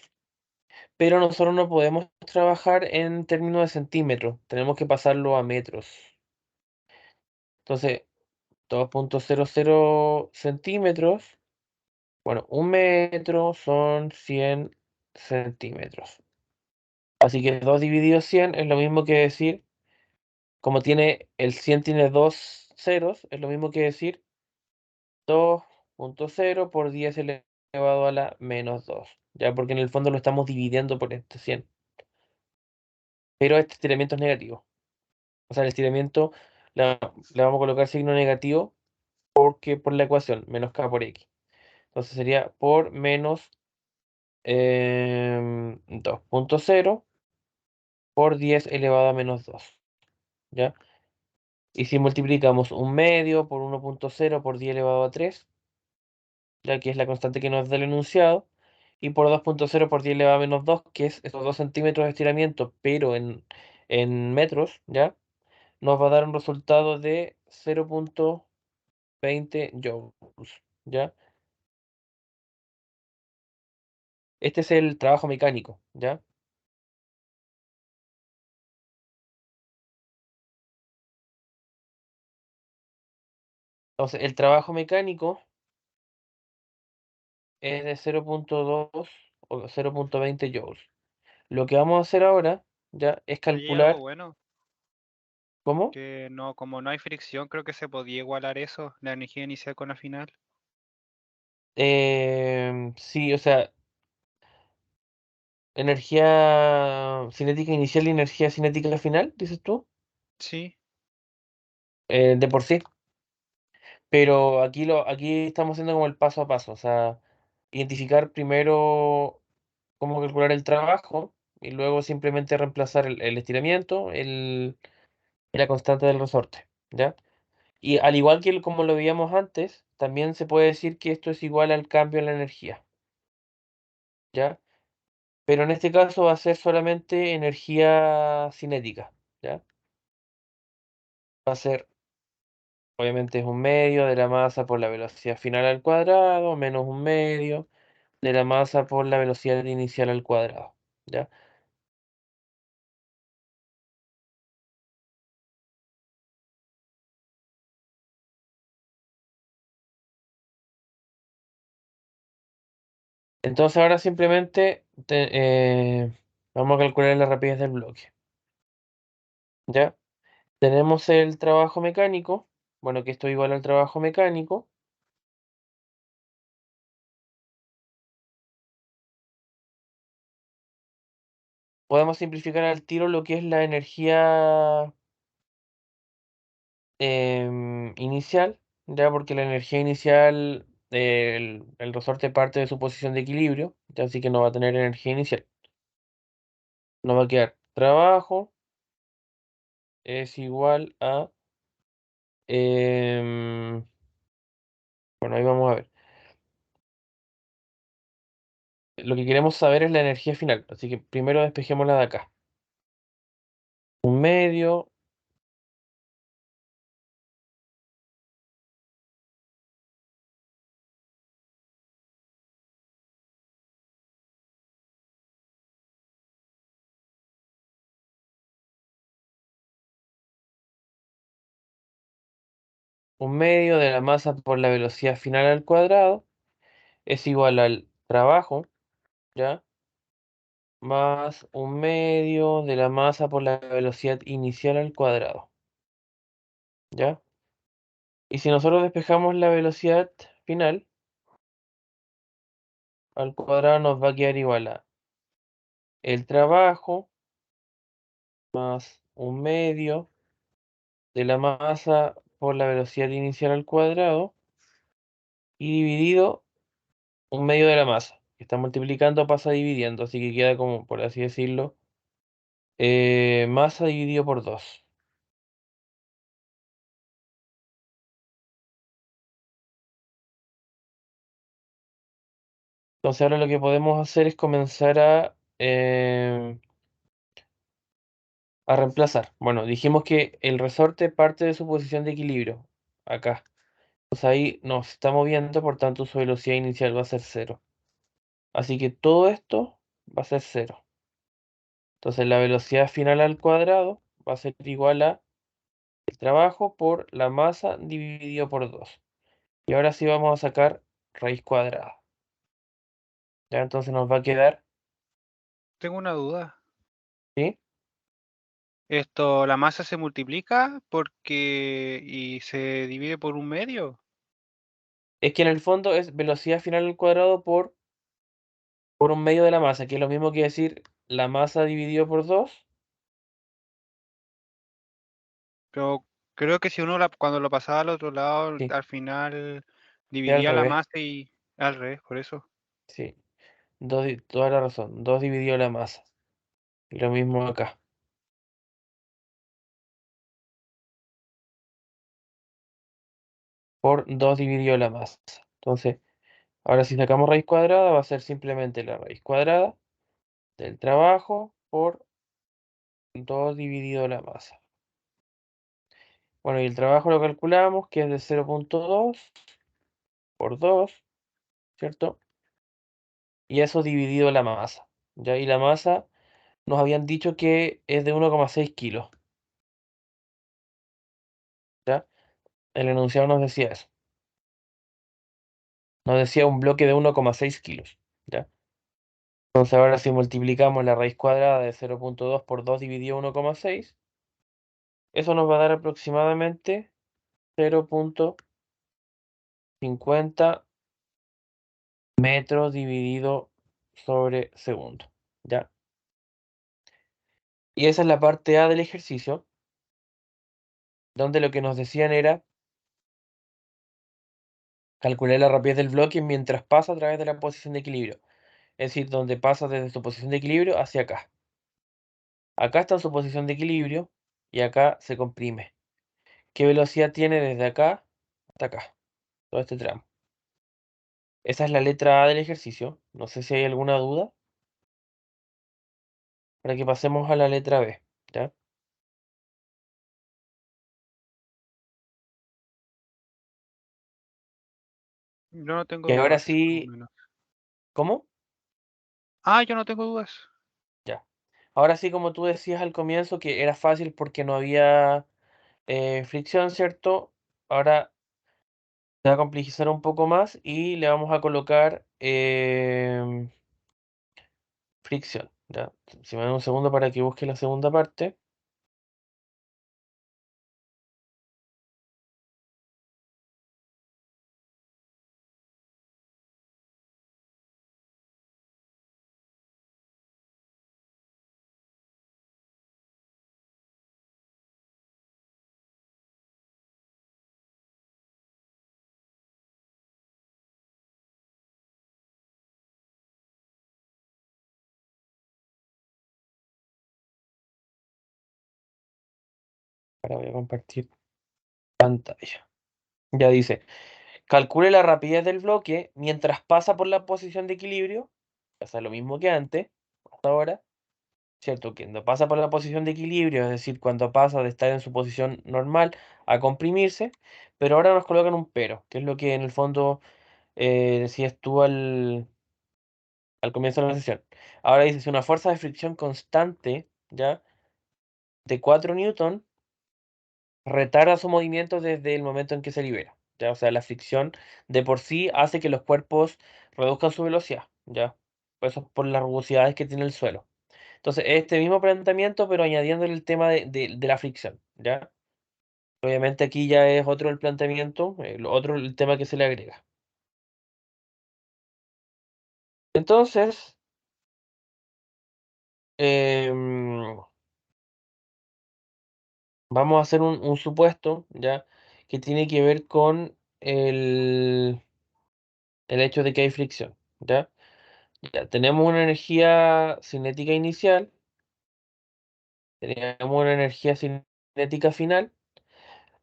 pero nosotros no podemos trabajar en términos de centímetros, tenemos que pasarlo a metros. Entonces, 2,00 centímetros, bueno, un metro son 100 centímetros. Así que 2 dividido 100 es lo mismo que decir, como el 100 tiene dos ceros, es lo mismo que decir 2,0 por 10 elevado a la menos 2, ya porque en el fondo lo estamos dividiendo por este 100. Pero este estiramiento es negativo. O sea, el estiramiento le vamos a colocar signo negativo porque por la ecuación, menos k por x. Entonces sería por menos 2,0 por 10 elevado a menos 2, ¿ya? Y si multiplicamos 1/2 por 1,0 por 10 elevado a 3, ya que es la constante que nos da el enunciado, y por 2,0 por 10 elevado a menos 2, que es esos 2 centímetros de estiramiento, pero en metros, ¿ya? Nos va a dar un resultado de 0,20 joules, ¿ya? Este es el trabajo mecánico, ¿ya? Entonces, el trabajo mecánico es de 0,2 o 0,20 joules. Lo que vamos a hacer ahora, ¿ya? Es Oye, algo calcular, bueno, ¿cómo? que no, como no hay fricción, creo que se podía igualar eso, la energía inicial con la final. Sí, o sea, energía cinética inicial y energía cinética final, dices tú, Sí, de por sí. Pero aquí estamos haciendo como el paso a paso, o sea, identificar primero cómo calcular el trabajo y luego simplemente reemplazar el estiramiento, la constante del resorte, ¿ya? Y al igual que como lo veíamos antes, también se puede decir que esto es igual al cambio en la energía, ¿ya? Pero en este caso va a ser solamente energía cinética, ¿ya? Va a ser, obviamente es un medio de la masa por la velocidad final al cuadrado, menos un medio de la masa por la velocidad inicial al cuadrado, ¿ya? Entonces ahora simplemente vamos a calcular la rapidez del bloque, ¿ya? Tenemos el trabajo mecánico, bueno, que esto es igual al trabajo mecánico. Podemos simplificar al tiro lo que es la energía inicial, ya porque la energía inicial, el resorte parte de su posición de equilibrio, ya así que no va a tener energía inicial. Nos va a quedar trabajo es igual a, em, bueno, ahí vamos a ver. Lo que queremos saber es la energía final, así que primero despejémosla de acá. Un medio, un medio de la masa por la velocidad final al cuadrado es igual al trabajo, ¿ya? Más un medio de la masa por la velocidad inicial al cuadrado, ¿ya? Y si nosotros despejamos la velocidad final al cuadrado nos va a quedar igual a el trabajo más un medio de la masa por la velocidad inicial al cuadrado y dividido un medio de la masa. Que está multiplicando pasa dividiendo, así que queda como, por así decirlo, masa dividido por 2. Entonces ahora lo que podemos hacer es comenzar a reemplazar. Bueno, dijimos que el resorte parte de su posición de equilibrio, acá. Pues ahí nos está moviendo, por tanto su velocidad inicial va a ser cero. Así que todo esto va a ser cero. Entonces la velocidad final al cuadrado va a ser igual a el trabajo por la masa dividido por 2. Y ahora sí vamos a sacar raíz cuadrada. Ya entonces nos va a quedar, tengo una duda. ¿sí? Esto, la masa se multiplica porque y se divide por un medio. Es que en el fondo es velocidad final al cuadrado por un medio de la masa, que es lo mismo que decir la masa dividido por 2. Pero Creo que si uno cuando lo pasaba al otro lado, Sí, al final es al dividía la revés. masa y al revés, por eso. Sí, toda la razón. 2 dividido la masa. Y lo mismo acá. Por 2 dividido la masa. Entonces, ahora si sacamos raíz cuadrada, va a ser simplemente la raíz cuadrada del trabajo por 2 dividido la masa. Bueno, y el trabajo lo calculamos, que es de 0,2 por 2, ¿cierto? Y eso dividido la masa. ¿Ya? Y la masa nos habían dicho que es de 1,6 kilos. ¿Ya? El enunciado nos decía eso. Nos decía un bloque de 1,6 kilos. ¿Ya? Entonces ahora si multiplicamos la raíz cuadrada de 0,2 por 2 dividido 1,6, eso nos va a dar aproximadamente 0,50 metros dividido sobre segundo. ¿Ya? Y esa es la parte A del ejercicio, donde lo que nos decían era calcular la rapidez del bloque mientras pasa a través de la posición de equilibrio. Es decir, donde pasa desde su posición de equilibrio hacia acá. Acá está en su posición de equilibrio y acá se comprime. ¿Qué velocidad tiene desde acá hasta acá? Todo este tramo. Esa es la letra A del ejercicio. No sé si hay alguna duda para que pasemos a la letra B. ¿Ya? Yo no tengo Y ahora dudas, por lo sí, menos. ¿cómo? Ah, yo no tengo dudas. Ya. Ahora sí, como tú decías al comienzo, que era fácil porque no había fricción, ¿cierto? Ahora se va a complejizar un poco más y le vamos a colocar fricción. ¿Ya? Si me dan un segundo para que busque la segunda parte. Ahora voy a compartir pantalla. Ya dice, calcule la rapidez del bloque mientras pasa por la posición de equilibrio. O sea, lo mismo que antes, hasta ahora. ¿Cierto? Que cuando pasa por la posición de equilibrio, es decir, cuando pasa de estar en su posición normal a comprimirse, pero ahora nos colocan un pero, que es lo que en el fondo decías tú al comienzo de la sesión. Ahora dice, si una fuerza de fricción constante, ¿ya? De 4 newton retarda su movimiento desde el momento en que se libera, ¿ya? O sea, la fricción de por sí hace que los cuerpos reduzcan su velocidad, ¿ya? Eso es por las rugosidades que tiene el suelo. Entonces, este mismo planteamiento, pero añadiéndole el tema de la fricción, ¿ya? Obviamente aquí ya es otro el planteamiento, lo otro el tema que se le agrega. Entonces, em, vamos a hacer un supuesto, ¿ya? Que tiene que ver con el hecho de que hay fricción, ¿ya? Ya, tenemos una energía cinética inicial, tenemos una energía cinética final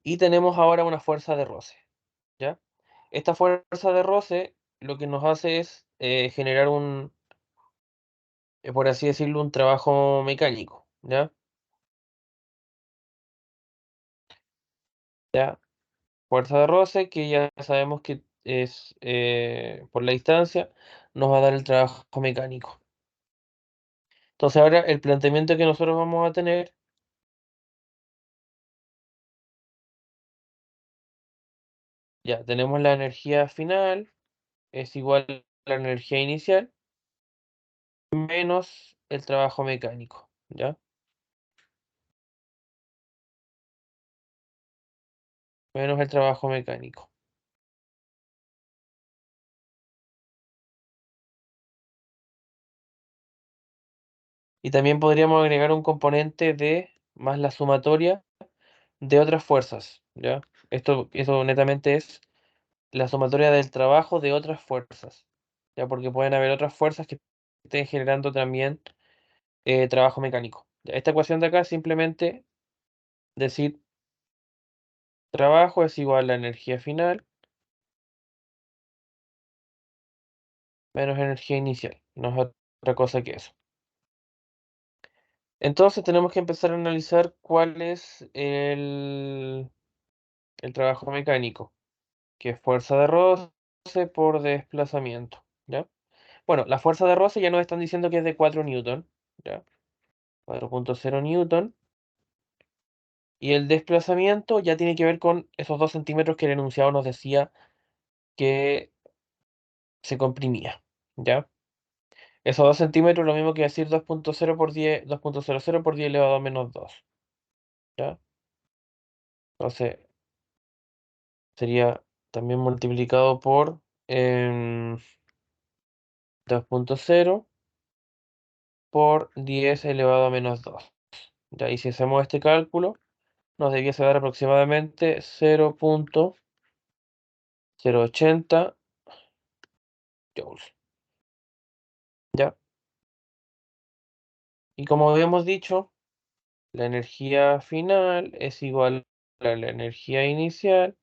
y tenemos ahora una fuerza de roce, ¿ya? Esta fuerza de roce lo que nos hace es generar por así decirlo, un trabajo mecánico, ¿ya? ¿Ya? Fuerza de roce, que ya sabemos que es por la distancia, nos va a dar el trabajo mecánico. Entonces ahora el planteamiento que nosotros vamos a tener, ya tenemos la energía final, es igual a la energía inicial, menos el trabajo mecánico, ¿ya? Menos el trabajo mecánico. Y también podríamos agregar un componente de más la sumatoria de otras fuerzas, ¿ya? Eso netamente es la sumatoria del trabajo de otras fuerzas, ¿ya? Porque pueden haber otras fuerzas que estén generando también trabajo mecánico. Ya, esta ecuación de acá es simplemente decir trabajo es igual a energía final menos energía inicial. No es otra cosa que eso. Entonces tenemos que empezar a analizar cuál es el trabajo mecánico, que es fuerza de roce por desplazamiento, ¿ya? Bueno, la fuerza de roce ya nos están diciendo que es de 4 newton, ¿ya? 4,0 newton. Y el desplazamiento ya tiene que ver con esos 2 centímetros que el enunciado nos decía que se comprimía, ¿ya? Esos 2 centímetros lo mismo que decir 2,0 por 10, 2,00 por 10 elevado a menos 2, ¿ya? Entonces sería también multiplicado por 2,0 por 10 elevado a menos 2. ¿Ya? Y si hacemos este cálculo, nos debiese dar aproximadamente 0,080 joules. ¿Ya? Y como habíamos dicho, la energía final es igual a la energía inicial,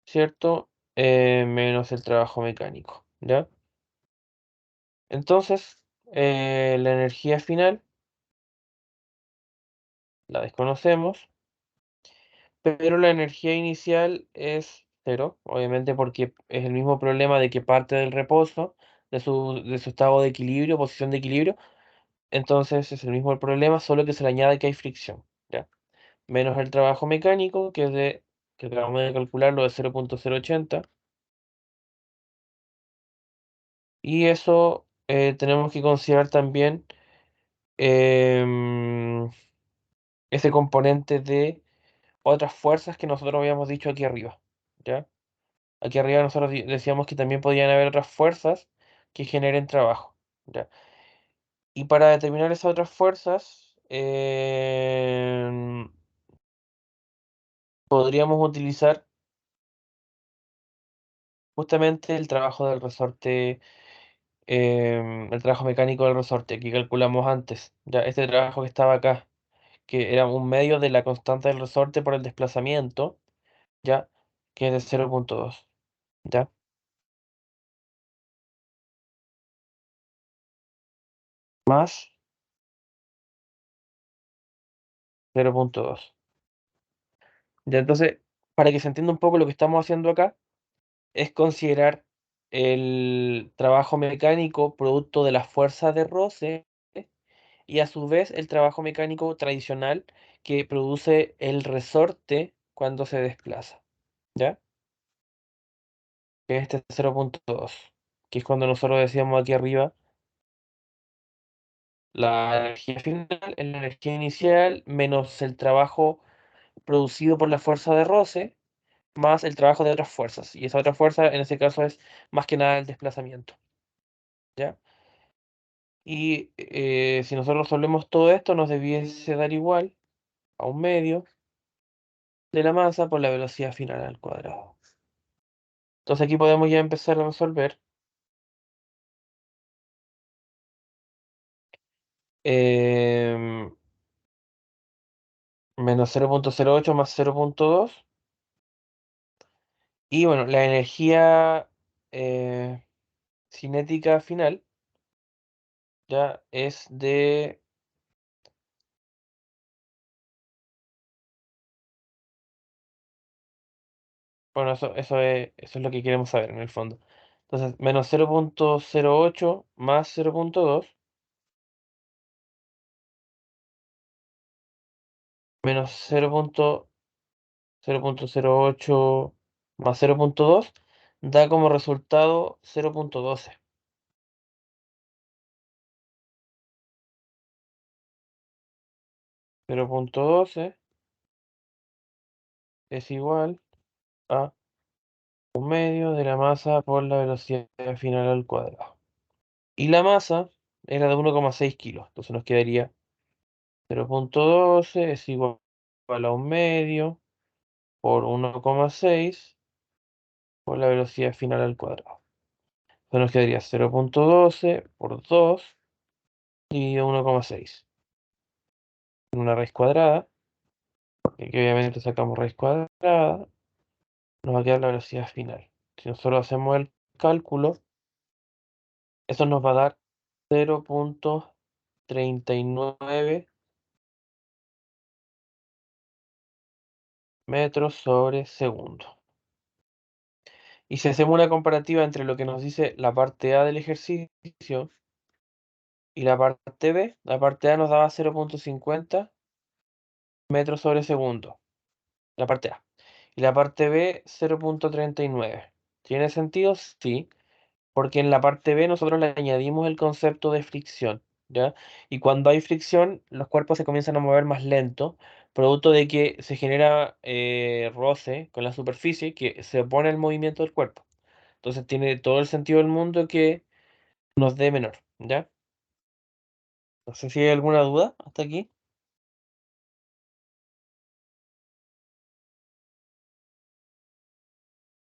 ¿cierto? Menos el trabajo mecánico, ¿ya? Entonces, la energía final la desconocemos, pero la energía inicial es cero, obviamente porque es el mismo problema de que parte del reposo, de su estado de equilibrio, posición de equilibrio, entonces es el mismo problema, solo que se le añade que hay fricción, ¿ya? Menos el trabajo mecánico, que acabamos de calcularlo de 0,080, y eso tenemos que considerar también em, ese componente de otras fuerzas que nosotros habíamos dicho aquí arriba, ¿ya? Aquí arriba nosotros decíamos que también podían haber otras fuerzas que generen trabajo, ¿ya? Y para determinar esas otras fuerzas, podríamos utilizar justamente el trabajo del resorte, el trabajo mecánico del resorte que calculamos antes, ya este trabajo que estaba acá, que era un medio de la constante del resorte por el desplazamiento, ya, que es de 0,2, ya, más 0,2. Ya, entonces, para que se entienda un poco lo que estamos haciendo acá, es considerar el trabajo mecánico producto de la fuerza de roce y a su vez el trabajo mecánico tradicional que produce el resorte cuando se desplaza, ¿ya? Que es este 0,2, que es cuando nosotros decíamos aquí arriba, la energía final es la energía inicial menos el trabajo producido por la fuerza de roce más el trabajo de otras fuerzas. Y esa otra fuerza en ese caso es más que nada el desplazamiento, ¿ya? Y si nosotros resolvemos todo esto, nos debiese dar igual a un medio de la masa por la velocidad final al cuadrado. Entonces aquí podemos ya empezar a resolver. em, Menos 0,08 más 0,2. Y bueno, la energía cinética final ya es de... Bueno, eso es lo que queremos saber en el fondo. Entonces, menos 0,08 más 0,2 menos 0,08 más 0,2 da como resultado 0,12. 0,12 es igual a un medio de la masa por la velocidad final al cuadrado. Y la masa era de 1,6 kilos. Entonces nos quedaría 0,12 es igual igual a 1/2 por 1,6 por la velocidad final al cuadrado. Entonces nos quedaría 0,12 por 2 dividido 1,6 en una raíz cuadrada, porque aquí obviamente sacamos raíz cuadrada, nos va a quedar la velocidad final. Si nosotros hacemos el cálculo, eso nos va a dar 0,39 metros sobre segundo. Y si hacemos una comparativa entre lo que nos dice la parte A del ejercicio y la parte B, la parte A nos daba 0,50 metros sobre segundo, la parte A. Y la parte B, 0,39. ¿Tiene sentido? Sí, porque en la parte B nosotros le añadimos el concepto de fricción, ¿ya? Y cuando hay fricción, los cuerpos se comienzan a mover más lento, producto de que se genera roce con la superficie que se opone al movimiento del cuerpo. Entonces tiene todo el sentido del mundo que nos dé menor, ¿ya? No sé si hay alguna duda hasta aquí.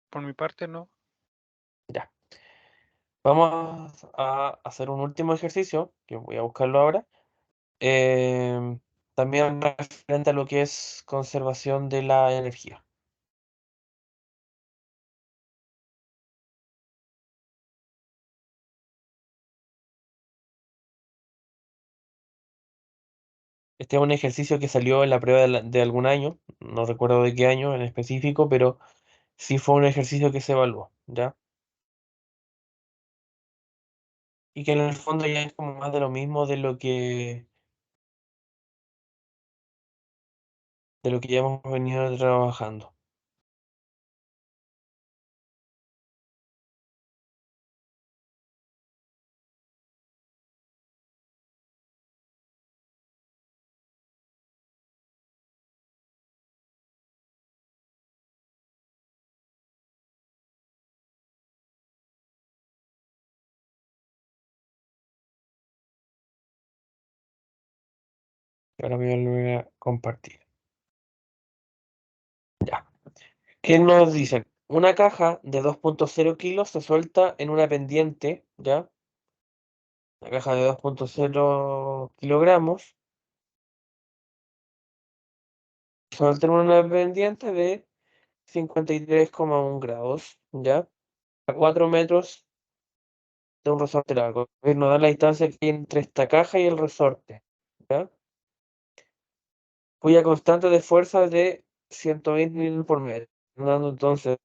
Por mi parte, no. Ya. Vamos a hacer un último ejercicio, que voy a buscarlo ahora. em, También referente a lo que es conservación de la energía. Este es un ejercicio que salió en la prueba de algún año, no recuerdo de qué año en específico, pero sí fue un ejercicio que se evaluó, ¿ya? Y que en el fondo ya es como más de lo mismo de lo que ya hemos venido trabajando. Ahora me voy a volver a compartir. Ya. ¿Qué nos dicen? Una caja de 2,0 kilos se suelta en una pendiente, ¿ya? Una caja de 2,0 kilogramos se suelta en una pendiente de 53,1 grados, ¿ya? A 4 metros de un resorte largo. Nos da la distancia que hay entre esta caja y el resorte, ¿ya? Cuya constante de fuerza es de 120 newton por metro. Dando entonces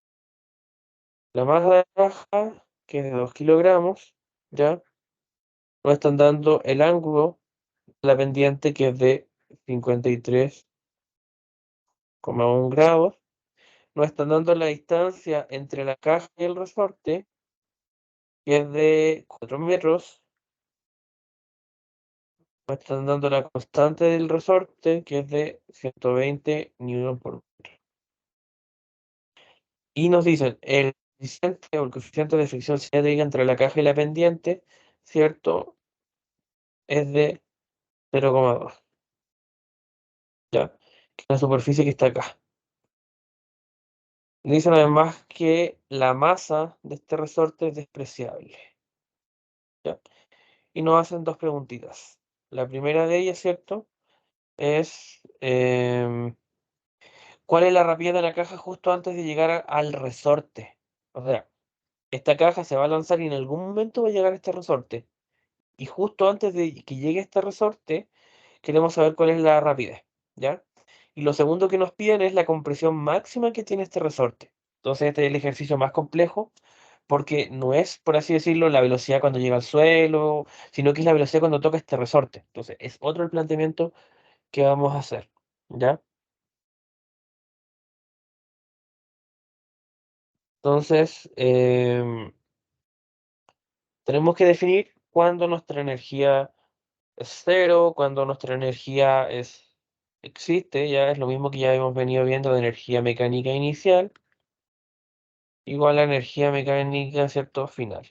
la masa de la caja, que es de 2 kilogramos, ¿ya? Nos están dando el ángulo de la pendiente, que es de 53,1 grados. Nos están dando la distancia entre la caja y el resorte, que es de 4 metros. Nos están dando la constante del resorte, que es de 120 newton por metro. Y nos dicen el coeficiente o el coeficiente de fricción cinética entre la caja y la pendiente, ¿cierto? Es de 0,2, ¿ya? Que es la superficie que está acá. Dicen además que la masa de este resorte es despreciable, ¿ya? Y nos hacen dos preguntitas. La primera de ellas, ¿cierto? Es ¿cuál es la rapidez de la caja justo antes de llegar al resorte? O sea, esta caja se va a lanzar y en algún momento va a llegar a este resorte. Y justo antes de que llegue a este resorte, queremos saber cuál es la rapidez, ¿ya? Y lo segundo que nos piden es la compresión máxima que tiene este resorte. Entonces, este es el ejercicio más complejo porque no es, por así decirlo, la velocidad cuando llega al suelo, sino que es la velocidad cuando toca este resorte. Entonces, es otro el planteamiento que vamos a hacer, ¿ya? Entonces, tenemos que definir cuándo nuestra energía es cero, cuando nuestra energía existe, ya es lo mismo que ya hemos venido viendo de energía mecánica inicial, igual a energía mecánica, ¿cierto? Final.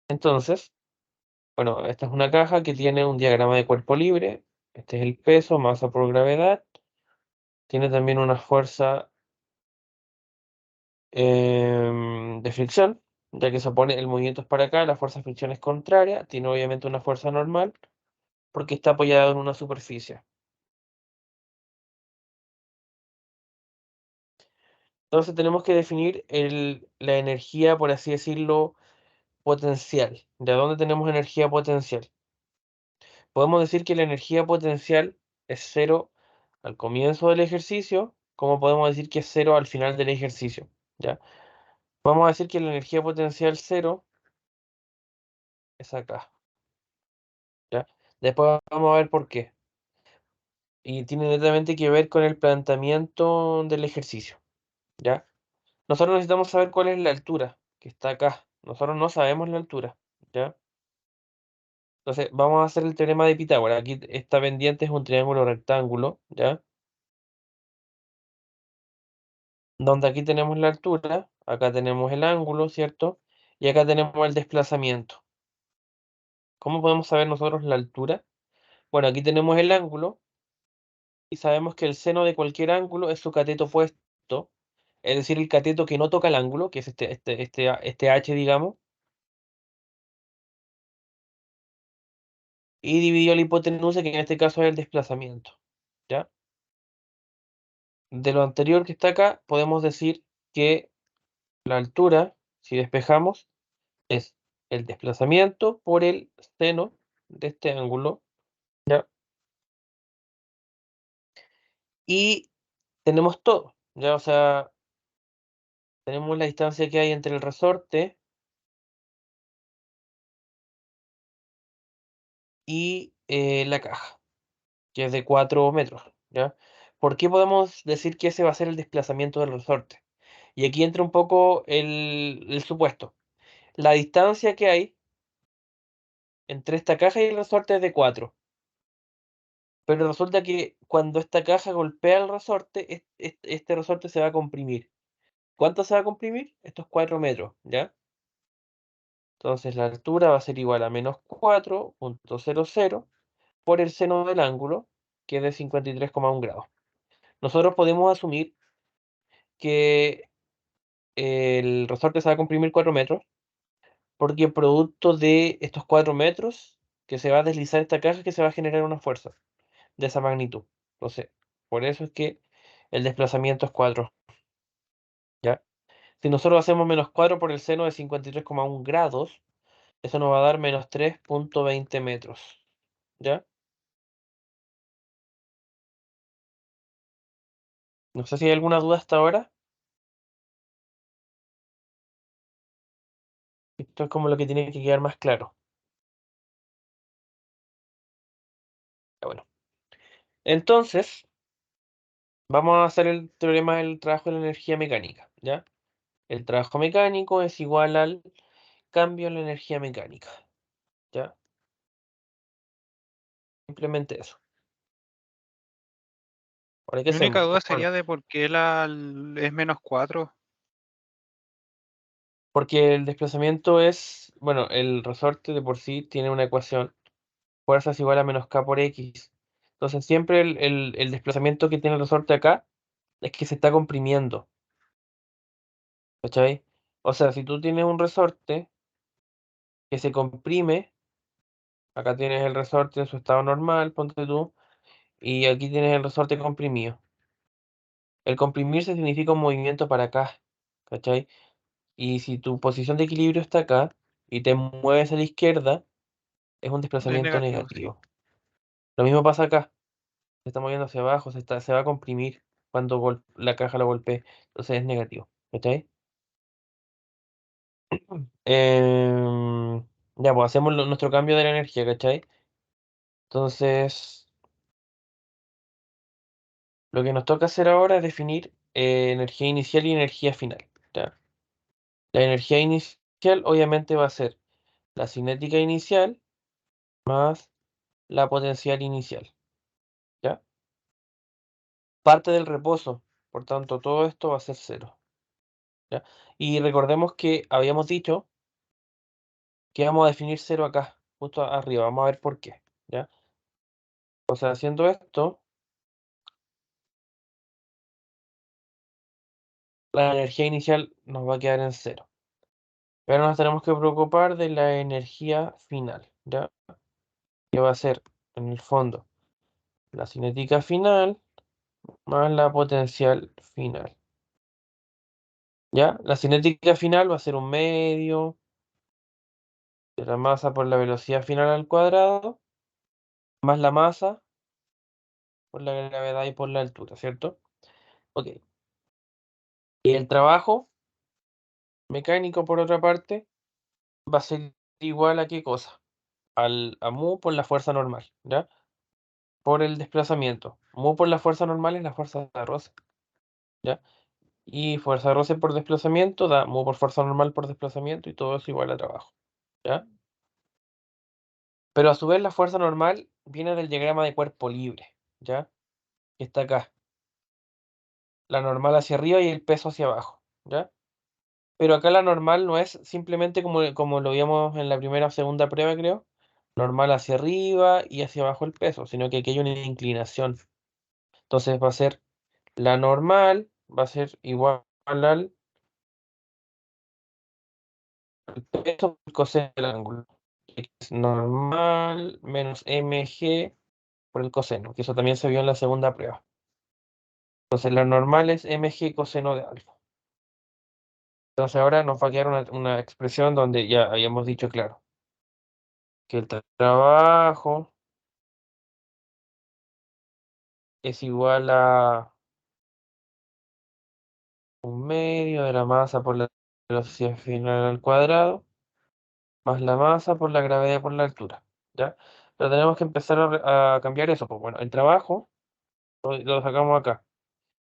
Entonces, Bueno, esta es una caja que tiene un diagrama de cuerpo libre. Este es el peso, masa por gravedad. Tiene también una fuerza de fricción, ya que se opone el movimiento es para acá, la fuerza de fricción es contraria. Tiene obviamente una fuerza normal porque está apoyado en una superficie. Entonces tenemos que definir la energía, por así decirlo, potencial. ¿De dónde tenemos energía potencial? Podemos decir que la energía potencial es cero al comienzo del ejercicio, como podemos decir que es cero al final del ejercicio, ¿ya? Vamos a decir que la energía potencial cero es acá, ¿ya? Después vamos a ver por qué. Y tiene netamente que ver con el planteamiento del ejercicio, ¿ya? Nosotros necesitamos saber cuál es la altura que está acá. Nosotros no sabemos la altura, ¿ya? Entonces, vamos a hacer el teorema de Pitágoras. Aquí esta pendiente es un triángulo rectángulo, ¿ya? Donde aquí tenemos la altura, acá tenemos el ángulo, ¿cierto? Y acá tenemos el desplazamiento. ¿Cómo podemos saber nosotros la altura? Bueno, aquí tenemos el ángulo y sabemos que el seno de cualquier ángulo es su cateto opuesto, es decir, el cateto que no toca el ángulo, que es este h, digamos, y dividido la hipotenusa, que en este caso es el desplazamiento, ¿ya? De lo anterior que está acá, podemos decir que la altura, si despejamos, es el desplazamiento por el seno de este ángulo, ¿ya? Y tenemos todo, ¿ya? O sea, tenemos la distancia que hay entre el resorte y la caja, que es de 4 metros, ¿ya? ¿Por qué podemos decir que ese va a ser el desplazamiento del resorte? Y aquí entra un poco el supuesto. La distancia que hay entre esta caja y el resorte es de 4. Pero resulta que cuando esta caja golpea el resorte, este resorte se va a comprimir. ¿Cuánto se va a comprimir? Estos 4 metros, ¿ya? Entonces la altura va a ser igual a menos 4,00 por el seno del ángulo, que es de 53,1 grados. Nosotros podemos asumir que el resorte se va a comprimir 4 metros, porque producto de estos 4 metros que se va a deslizar esta caja, que se va a generar una fuerza de esa magnitud. Entonces, por eso es que el desplazamiento es 4, ¿ya? Si nosotros hacemos menos 4 por el seno de 53,1 grados, eso nos va a dar menos 3,20 metros, ¿ya? No sé si hay alguna duda hasta ahora. Esto es como lo que tiene que quedar más claro. Ya, bueno, entonces vamos a hacer el teorema del trabajo de la energía mecánica, ¿ya? El trabajo mecánico es igual al cambio en la energía mecánica, ¿ya? Simplemente eso. Ahora, ¿qué Mi única hacemos? duda Bueno, sería de por qué es menos 4. porque el desplazamiento es, bueno, el resorte de por sí tiene una ecuación, fuerza es igual a menos k por x. Entonces siempre el desplazamiento que tiene el resorte acá es que se está comprimiendo, ¿cachai? O sea, si tú tienes un resorte que se comprime, acá tienes el resorte en su estado normal, ponte tú, y aquí tienes el resorte comprimido. El comprimirse significa un movimiento para acá, ¿cachai? Y si tu posición de equilibrio está acá y te mueves a la izquierda, es un Es desplazamiento negativo, sí. negativo. Lo mismo pasa acá, se está moviendo hacia abajo, se va a comprimir cuando la caja lo golpee, entonces es negativo, ¿cachai? Em, ya, pues hacemos nuestro cambio de la energía, ¿cachai? Entonces, lo que nos toca hacer ahora es definir energía inicial y energía final, ¿ya? La energía inicial obviamente va a ser la cinética inicial más la potencial inicial, ¿ya? Parte del reposo, por tanto, todo esto va a ser cero, ¿ya? Y recordemos que habíamos dicho que vamos a definir cero acá. justo arriba. Vamos a ver por qué, ¿ya? O sea, haciendo esto, la energía inicial nos va a quedar en cero. Pero nos tenemos que preocupar de la energía final, ¿ya? Que va a ser, en el fondo, la cinética final más la potencial final. ¿Ya? La cinética final va a ser un medio de la masa por la velocidad final al cuadrado, más la masa por la gravedad y por la altura, ¿cierto? Ok. Y el trabajo mecánico, por otra parte, va a ser igual a qué cosa? A mu por la fuerza normal, ¿ya? Por el desplazamiento. Mu por la fuerza normal es la fuerza de roce, ¿ya? Y fuerza de roce por desplazamiento da mu por fuerza normal por desplazamiento y todo eso igual a trabajo, ¿ya? Pero a su vez la fuerza normal viene del diagrama de cuerpo libre, ¿ya? Que está acá. La normal hacia arriba y el peso hacia abajo, ¿ya? Pero acá la normal no es simplemente como lo vimos en la primera o segunda prueba, creo. Normal hacia arriba y hacia abajo el peso, sino que aquí hay una inclinación. Entonces va a ser la normal, va a ser igual al peso por coseno del ángulo. Que es normal menos mg por el coseno, que eso también se vio en la segunda prueba. Entonces la normal es mg coseno de alfa. Entonces ahora nos va a quedar una expresión donde ya habíamos dicho claro que el trabajo es igual a un medio de la masa por la velocidad final al cuadrado, más la masa por la gravedad por la altura, ¿ya? Pero tenemos que empezar a cambiar eso, pues bueno, el trabajo lo sacamos acá.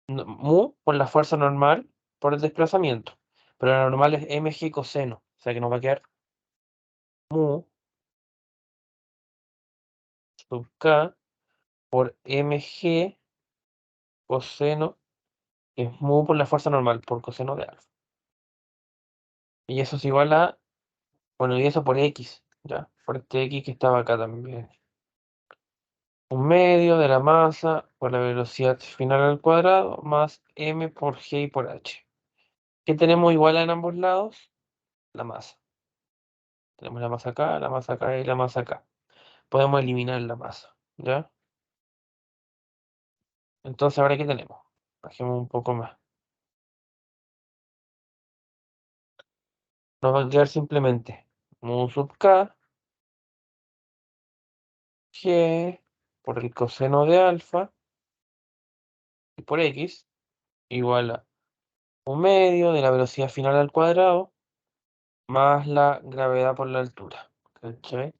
Mu por la fuerza normal por el desplazamiento, pero la normal es mg coseno, o sea que nos va a quedar mu sub k por mg coseno, que es mu por la fuerza normal por coseno de alfa. Y eso es igual a, bueno, y eso por x, ¿ya? Por este x que estaba acá también. Un medio de la masa por la velocidad final al cuadrado más m por g y por h. ¿Qué tenemos igual en ambos lados? La masa. Tenemos la masa acá y la masa acá. Podemos eliminar la masa, ¿ya? Entonces, ¿ahora qué tenemos? Bajemos un poco más. Nos va a quedar simplemente mu sub k, g por el coseno de alfa y por x igual a un medio de la velocidad final al cuadrado más la gravedad por la altura. ¿Cachai?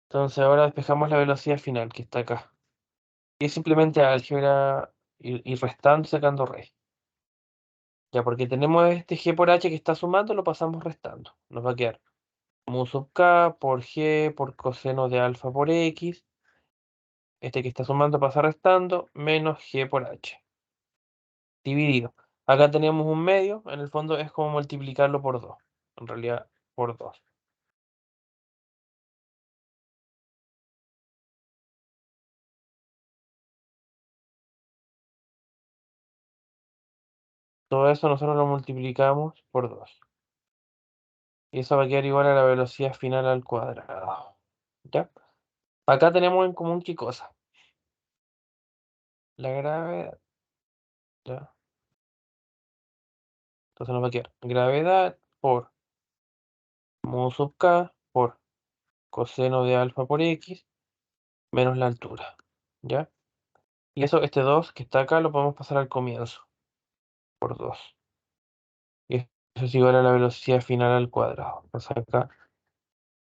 Entonces ahora despejamos la velocidad final que está acá. Y es simplemente álgebra y restando sacando raíz. Ya, porque tenemos este g por h que está sumando, lo pasamos restando. Nos va a quedar mu sub k por g por coseno de alfa por x. Este que está sumando pasa restando, menos g por h. Dividido. Acá teníamos un medio, en el fondo es como multiplicarlo por 2. En realidad, por 2. Todo eso nosotros lo multiplicamos por 2. Y eso va a quedar igual a la velocidad final al cuadrado. ¿Ya? Acá tenemos en común qué cosa. La gravedad. ¿Ya? Entonces nos va a quedar gravedad por mu sub k por coseno de alfa por x menos la altura. ¿Ya? Y eso, este 2 que está acá, lo podemos pasar al comienzo. Por 2. Y eso es igual a la velocidad final al cuadrado. Entonces acá,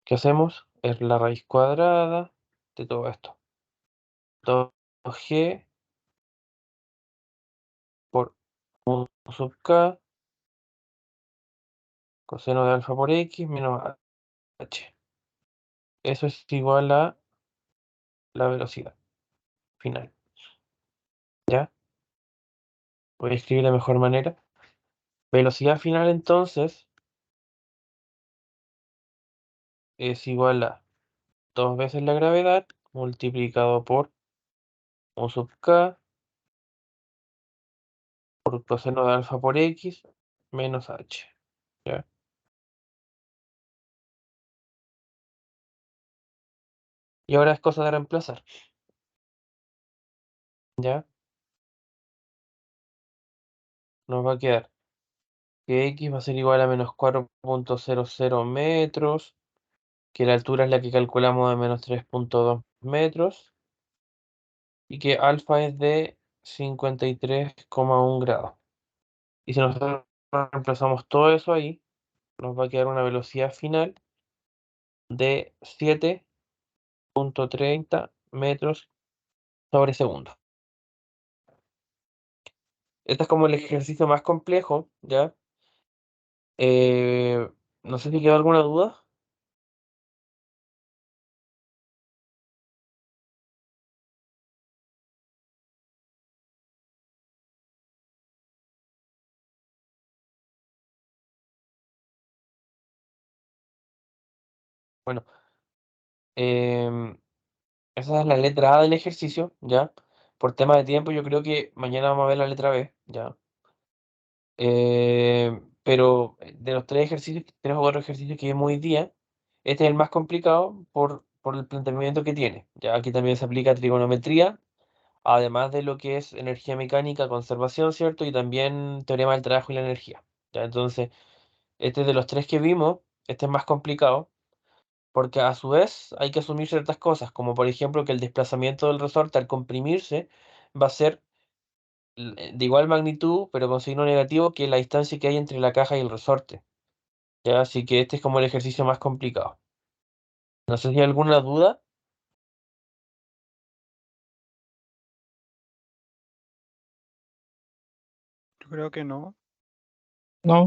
¿qué hacemos? Es la raíz cuadrada de todo esto. 2g por mu sub k coseno de alfa por x menos h. Eso es igual a la velocidad final. ¿Ya? Voy a escribir de mejor manera. Velocidad final entonces es igual a 2 veces la gravedad multiplicado por U sub k por coseno de alfa por x menos h. ¿Ya? Y ahora es cosa de reemplazar. ¿Ya? Nos va a quedar que x va a ser igual a menos 4,00 metros, que la altura es la que calculamos de menos 3,2 metros, y que alfa es de 53,1 grados. Y si nosotros reemplazamos todo eso ahí, nos va a quedar una velocidad final de 7,30 metros sobre segundo. Este es como el ejercicio más complejo, ¿ya? Eh, no sé si queda alguna duda. Bueno, em, esa es la letra A del ejercicio, ¿ya? Por tema de tiempo, yo creo que mañana vamos a ver la letra B, ¿ya? Pero de los tres o cuatro ejercicios que vimos hoy día, este es el más complicado por el planteamiento que tiene. Ya aquí también se aplica trigonometría, además de lo que es energía mecánica, conservación, ¿cierto? Y también teorema del trabajo y la energía. ¿Ya? Entonces, este de los tres que vimos, este es más complicado, porque a su vez hay que asumir ciertas cosas, como por ejemplo que el desplazamiento del resorte al comprimirse va a ser de igual magnitud, pero con signo negativo, que la distancia que hay entre la caja y el resorte. ¿Ya? Así que este es como el ejercicio más complicado. No sé si hay alguna duda. Yo creo que no. No,